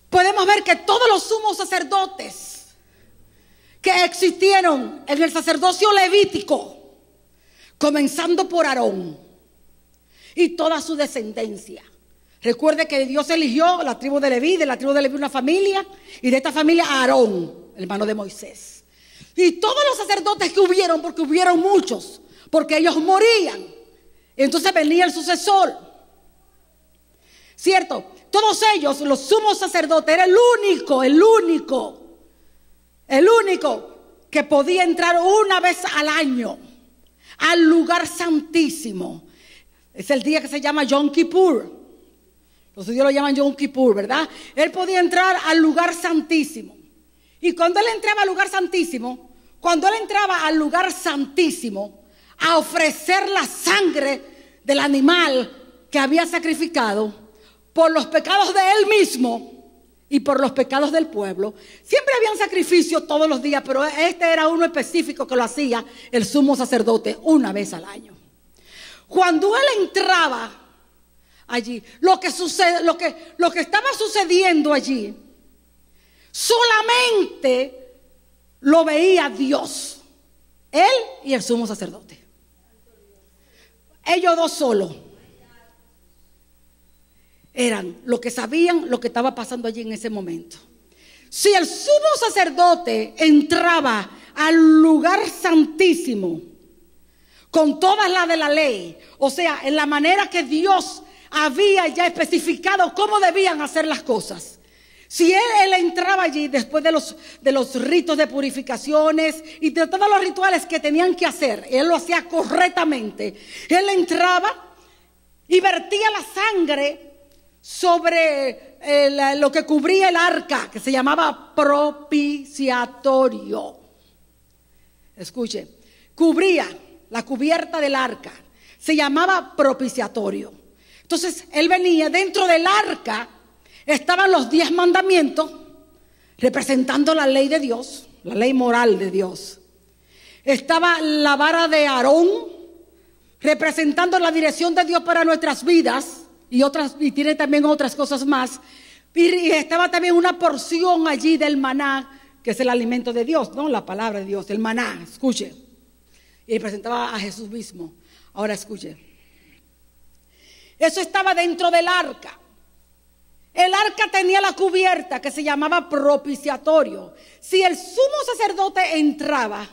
A: podemos ver que todos los sumos sacerdotes que existieron en el sacerdocio levítico, comenzando por Aarón, y toda su descendencia. Recuerde que Dios eligió la tribu de Leví, de la tribu de Leví una familia, y de esta familia Aarón, hermano de Moisés. Y todos los sacerdotes que hubieron, porque hubieron muchos, porque ellos morían, entonces venía el sucesor, ¿cierto? Todos ellos, los sumos sacerdotes, era el único que podía entrar una vez al año al lugar santísimo. Es el día que se llama Yom Kippur. Los judíos lo llaman Yom Kippur, ¿verdad? Él podía entrar al lugar santísimo. Y cuando él entraba al lugar santísimo, a ofrecer la sangre del animal que había sacrificado por los pecados de él mismo y por los pecados del pueblo. Siempre habían sacrificios todos los días, pero este era uno específico que lo hacía el sumo sacerdote una vez al año. Cuando él entraba allí, lo que estaba sucediendo allí, solamente lo veía Dios, él y el sumo sacerdote. Ellos dos solos eran los que sabían lo que estaba pasando allí en ese momento. Si el sumo sacerdote entraba al lugar santísimo con todas las de la ley, o sea, en la manera que Dios había ya especificado cómo debían hacer las cosas. Si él entraba allí después de los ritos de purificaciones y de todos los rituales que tenían que hacer, él lo hacía correctamente. Él entraba y vertía la sangre sobre lo que cubría el arca, que se llamaba propiciatorio. Escuche, cubría la cubierta del arca, se llamaba propiciatorio. Entonces él venía, dentro del arca estaban los 10 mandamientos representando la ley de Dios, la ley moral de Dios. Estaba la vara de Aarón representando la dirección de Dios para nuestras vidas, y tiene también otras cosas más. Y estaba también una porción allí del maná, que es el alimento de Dios, no la palabra de Dios, el maná, escuche. Y presentaba a Jesús mismo. Ahora escuche. Eso estaba dentro del arca. El arca tenía la cubierta que se llamaba propiciatorio. Si el sumo sacerdote entraba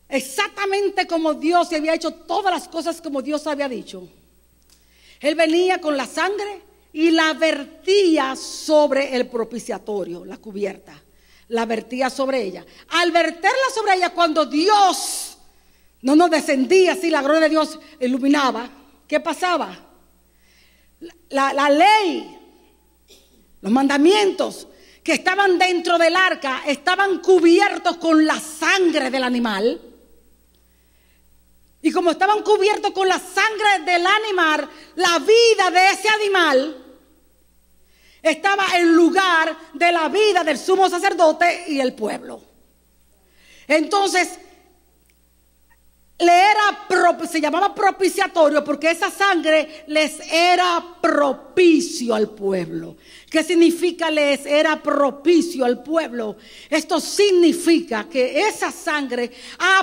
A: exactamente como Dios había hecho todas las cosas como Dios había dicho, él venía con la sangre y la vertía sobre el propiciatorio, la cubierta, la vertía sobre ella. Al verterla sobre ella, cuando Dios no nos descendía así, la gloria de Dios iluminaba, ¿qué pasaba? La ley, los mandamientos que estaban dentro del arca estaban cubiertos con la sangre del animal. Y como estaban cubiertos con la sangre del animal, la vida de ese animal estaba en lugar de la vida del sumo sacerdote y el pueblo. Entonces, se llamaba propiciatorio porque esa sangre les era propicio al pueblo. ¿Qué significa les era propicio al pueblo? Esto significa que esa sangre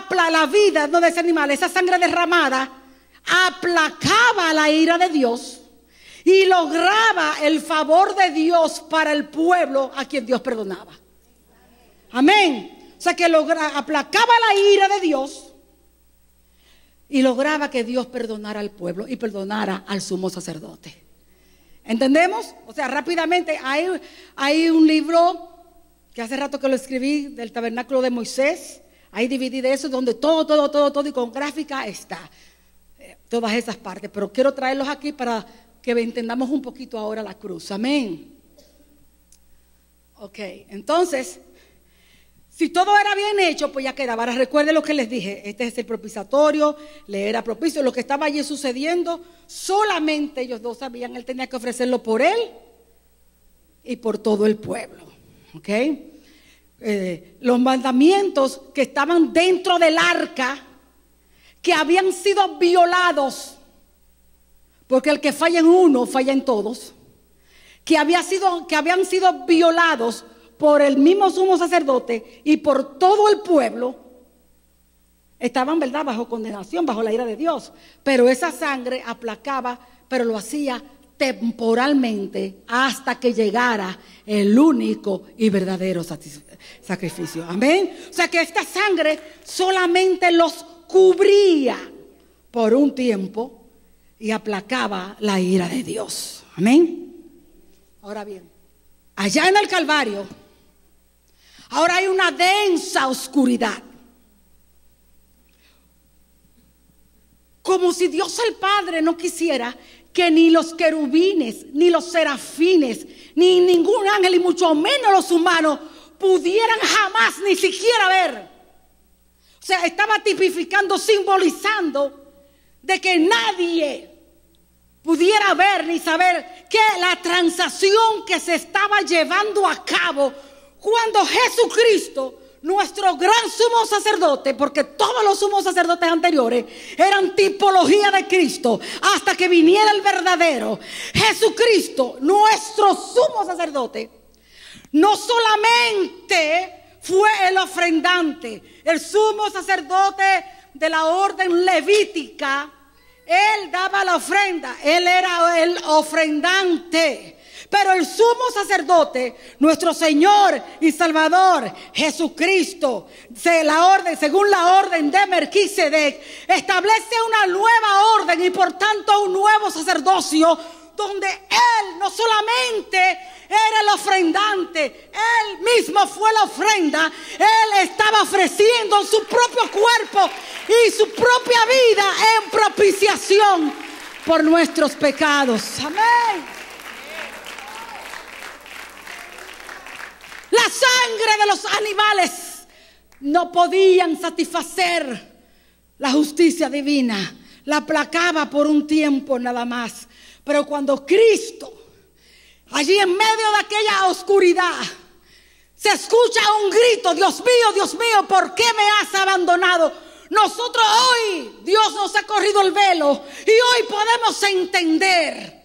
A: la vida, no de ese animal, esa sangre derramada aplacaba la ira de Dios y lograba el favor de Dios para el pueblo a quien Dios perdonaba. Amén. O sea que aplacaba la ira de Dios y lograba que Dios perdonara al pueblo y perdonara al sumo sacerdote. ¿Entendemos? O sea, rápidamente, hay un libro que hace rato que lo escribí, del tabernáculo de Moisés. Ahí dividí de eso, donde todo y con gráfica está. Todas esas partes. Pero quiero traerlos aquí para que entendamos un poquito ahora la cruz. Amén. Ok, entonces, si todo era bien hecho, pues ya quedaba. Ahora recuerden lo que les dije. Este es el propiciatorio, le era propicio. Lo que estaba allí sucediendo, solamente ellos dos sabían. Él tenía que ofrecerlo por él y por todo el pueblo. ¿Ok? Los mandamientos que estaban dentro del arca, que habían sido violados, porque el que falla en uno, falla en todos. Que habían sido violados por el mismo sumo sacerdote y por todo el pueblo, estaban, ¿verdad?, bajo condenación, bajo la ira de Dios. Pero esa sangre aplacaba, pero lo hacía temporalmente hasta que llegara el único y verdadero sacrificio. Amén. O sea que esta sangre solamente los cubría por un tiempo y aplacaba la ira de Dios. Amén. Ahora bien, allá en el Calvario, ahora hay una densa oscuridad. Como si Dios el Padre no quisiera que ni los querubines, ni los serafines, ni ningún ángel, y mucho menos los humanos, pudieran jamás ni siquiera ver. O sea, estaba tipificando, simbolizando de que nadie pudiera ver ni saber que la transacción que se estaba llevando a cabo cuando Jesucristo, nuestro gran sumo sacerdote, porque todos los sumos sacerdotes anteriores eran tipología de Cristo, hasta que viniera el verdadero Jesucristo, nuestro sumo sacerdote, no solamente fue el ofrendante, el sumo sacerdote de la orden levítica. Él daba la ofrenda, él era el ofrendante. Pero el sumo sacerdote, nuestro Señor y Salvador Jesucristo, según la orden de Melquisedec, establece una nueva orden y por tanto un nuevo sacerdocio, donde Él no solamente era el ofrendante, Él mismo fue la ofrenda. Él estaba ofreciendo su propio cuerpo y su propia vida en propiciación por nuestros pecados. Amén. La sangre de los animales no podían satisfacer la justicia divina. La aplacaba por un tiempo nada más. Pero cuando Cristo, allí en medio de aquella oscuridad, se escucha un grito: Dios mío, ¿por qué me has abandonado? Nosotros hoy, Dios nos ha corrido el velo y hoy podemos entender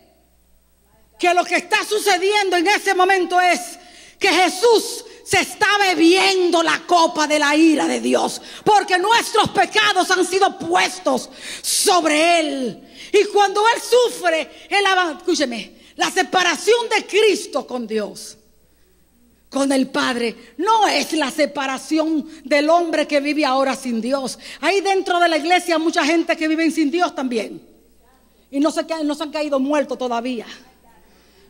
A: que lo que está sucediendo en ese momento es que Jesús se está bebiendo la copa de la ira de Dios, porque nuestros pecados han sido puestos sobre Él. Y cuando Él sufre, escúcheme, la separación de Cristo con Dios, con el Padre, no es la separación del hombre que vive ahora sin Dios. Hay dentro de la iglesia mucha gente que vive sin Dios también, y no se han caído muertos todavía.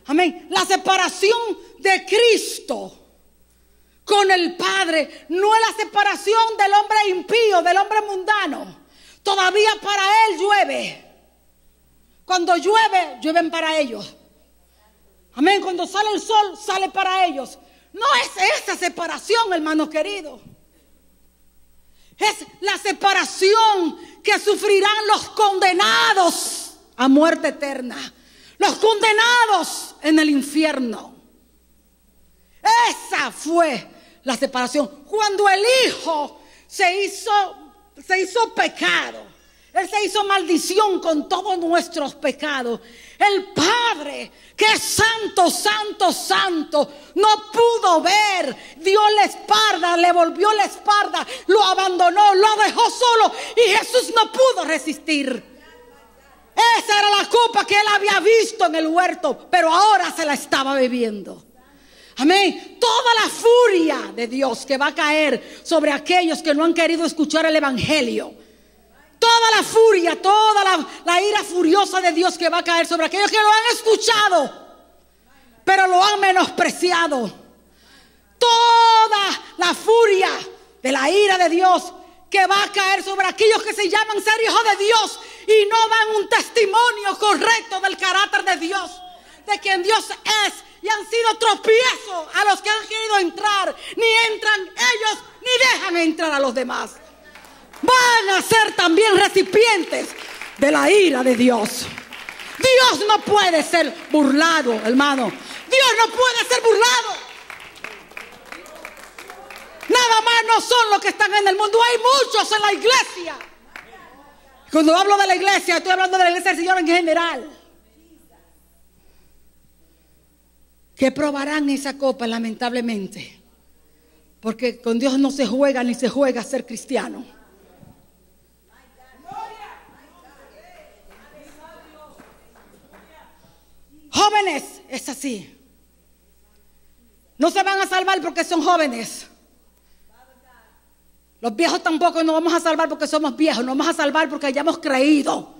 A: Amén. La separación de Cristo con el Padre no es la separación del hombre impío, del hombre mundano. Todavía para Él llueve. Cuando llueve, llueven para ellos. Amén. Cuando sale el sol, sale para ellos. No es esa separación, hermano querido. Es la separación que sufrirán los condenados a muerte eterna. Los condenados en el infierno. Esa fue la separación. Cuando el Hijo se hizo pecado, Él se hizo maldición con todos nuestros pecados. El Padre, que es santo, santo, santo, no pudo ver, dio la espalda, le volvió la espalda, lo abandonó, lo dejó solo y Jesús no pudo resistir. Esa era la copa que Él había visto en el huerto, pero ahora se la estaba bebiendo. Amén. Toda la furia de Dios que va a caer sobre aquellos que no han querido escuchar el evangelio. Toda la furia, toda la ira furiosa de Dios que va a caer sobre aquellos que lo han escuchado, pero lo han menospreciado. Toda la furia de la ira de Dios que va a caer sobre aquellos que se llaman ser hijos de Dios y no dan un testimonio correcto del carácter de Dios, de quien Dios es, y han sido tropiezos a los que han querido entrar. Ni entran ellos ni dejan entrar a los demás. Van a ser también recipientes de la ira de Dios. Dios no puede ser burlado, hermano. Dios no puede ser burlado. Nada más no son los que están en el mundo. Hay muchos en la iglesia. Cuando hablo de la iglesia, estoy hablando de la iglesia del Señor en general, que probarán esa copa, lamentablemente. Porque con Dios no se juega ni se juega a ser cristiano. es así. No se van a salvar porque son jóvenes. Los viejos tampoco nos vamos a salvar porque somos viejos. Nos vamos a salvar porque hayamos creído.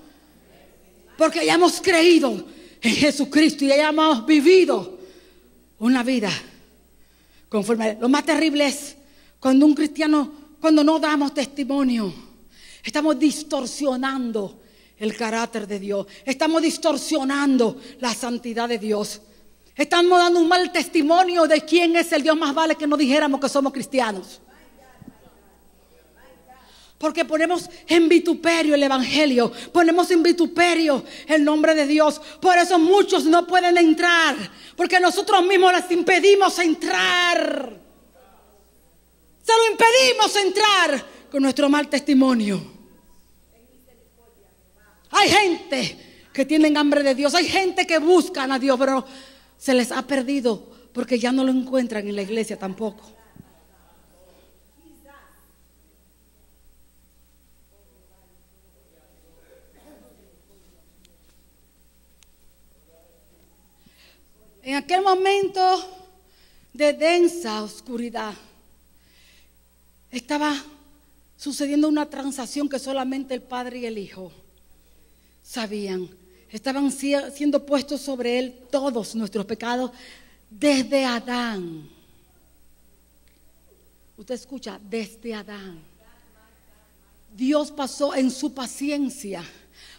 A: Porque hayamos creído en Jesucristo y hayamos vivido una vida conforme. Lo más terrible es cuando un cristiano, cuando no damos testimonio, estamos distorsionando el carácter de Dios. Estamos distorsionando la santidad de Dios. Estamos dando un mal testimonio de quién es el Dios. Más vale que no dijéramos que somos cristianos. Porque ponemos en vituperio el evangelio, ponemos en vituperio el nombre de Dios. Por eso muchos no pueden entrar, porque nosotros mismos les impedimos entrar. Se lo impedimos entrar con nuestro mal testimonio. Hay gente que tienen hambre de Dios, hay gente que buscan a Dios, pero se les ha perdido porque ya no lo encuentran en la iglesia tampoco. En aquel momento de densa oscuridad estaba sucediendo una transacción que solamente el Padre y el Hijo sabían. Estaban siendo puestos sobre Él todos nuestros pecados desde Adán. Usted escucha, desde Adán. Dios pasó en su paciencia,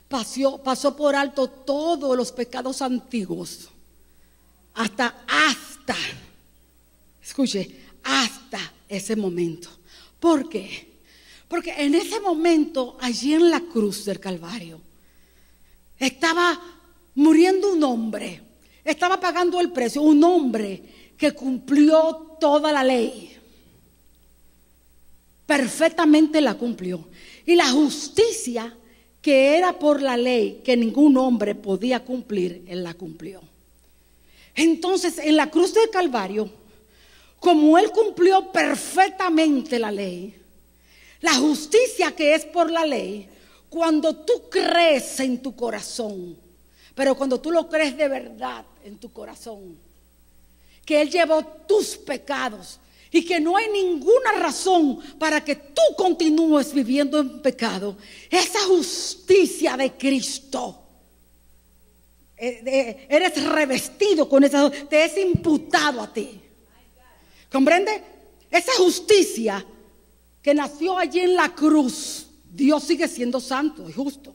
A: pasó por alto todos los pecados antiguos. Hasta ese momento. ¿Por qué? Porque en ese momento, allí en la cruz del Calvario, estaba muriendo un hombre, estaba pagando el precio, un hombre que cumplió toda la ley. Perfectamente la cumplió. Y la justicia que era por la ley, que ningún hombre podía cumplir, él la cumplió. Entonces, en la cruz del Calvario, como Él cumplió perfectamente la ley, la justicia que es por la ley, cuando tú crees en tu corazón, pero cuando tú lo crees de verdad en tu corazón, que Él llevó tus pecados y que no hay ninguna razón para que tú continúes viviendo en pecado, esa justicia de Cristo, eres revestido con esa, te es imputado a ti. ¿Comprende? Esa justicia que nació allí en la cruz, Dios sigue siendo santo y justo,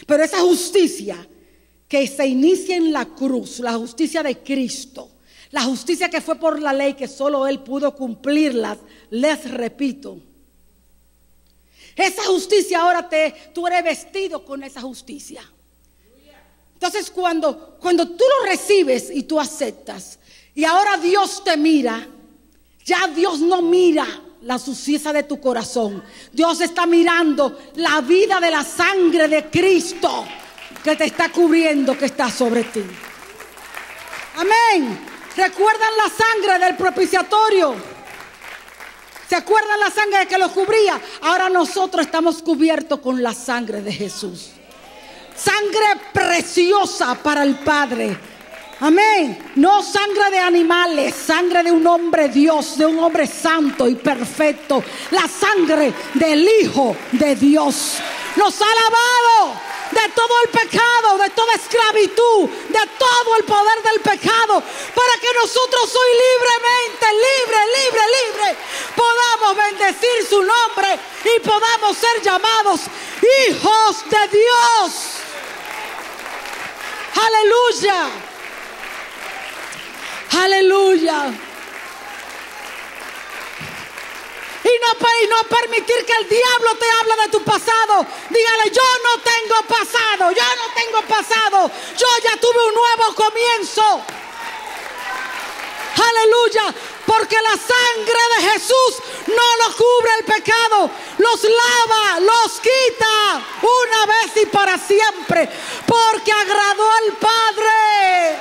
A: pero esa justicia que se inicia en la cruz, la justicia de Cristo, la justicia que fue por la ley, que solo Él pudo cumplirlas, les repito, esa justicia ahora tú eres vestido con esa justicia. Entonces cuando tú lo recibes y tú aceptas, y ahora Dios te mira, ya Dios no mira la suciedad de tu corazón. Dios está mirando la vida de la sangre de Cristo que te está cubriendo, que está sobre ti. Amén. ¿Recuerdan la sangre del propiciatorio? ¿Se acuerdan la sangre que los cubría? Ahora nosotros estamos cubiertos con la sangre de Jesús. Sangre preciosa para el Padre. Amén. No sangre de animales, sangre de un hombre Dios, de un hombre santo y perfecto. La sangre del Hijo de Dios nos ha lavado de todo el pecado, de toda esclavitud, de todo el poder del pecado, para que nosotros hoy libre, podamos bendecir su nombre y podamos ser llamados hijos de Dios. Aleluya. Aleluya. Y no permitir que el diablo te hable de tu pasado. Dígale: yo no tengo pasado, yo no tengo pasado. Yo ya tuve un nuevo comienzo. Aleluya. Porque la sangre de Jesús no lo cubre el pecado, los lava, los quita una vez y para siempre, porque agradó al Padre.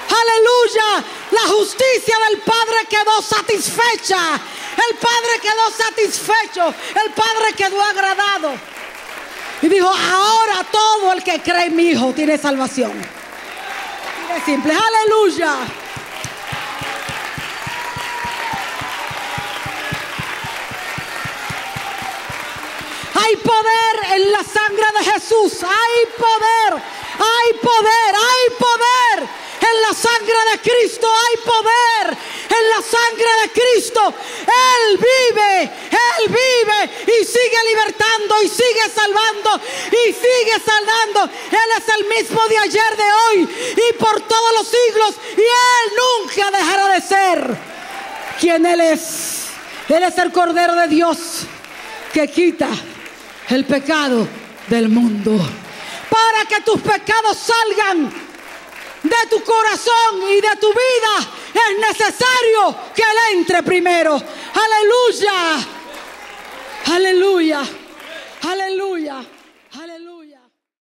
A: Aleluya. La justicia del Padre quedó satisfecha. El Padre quedó satisfecho. El Padre quedó agradado. Y dijo: ahora todo el que cree en mi Hijo tiene salvación. de simple. Aleluya. Hay poder en la sangre de Jesús. Hay poder. Hay poder. Hay poder. En la sangre de Cristo hay poder. En la sangre de Cristo Él vive y sigue libertando y sigue salvando y sigue sanando. Él es el mismo de ayer, de hoy y por todos los siglos, y Él nunca dejará de ser quien Él es. Él es el Cordero de Dios que quita el pecado del mundo. Para que tus pecados salgan de tu corazón y de tu vida, es necesario que Él entre primero. Aleluya, aleluya, aleluya.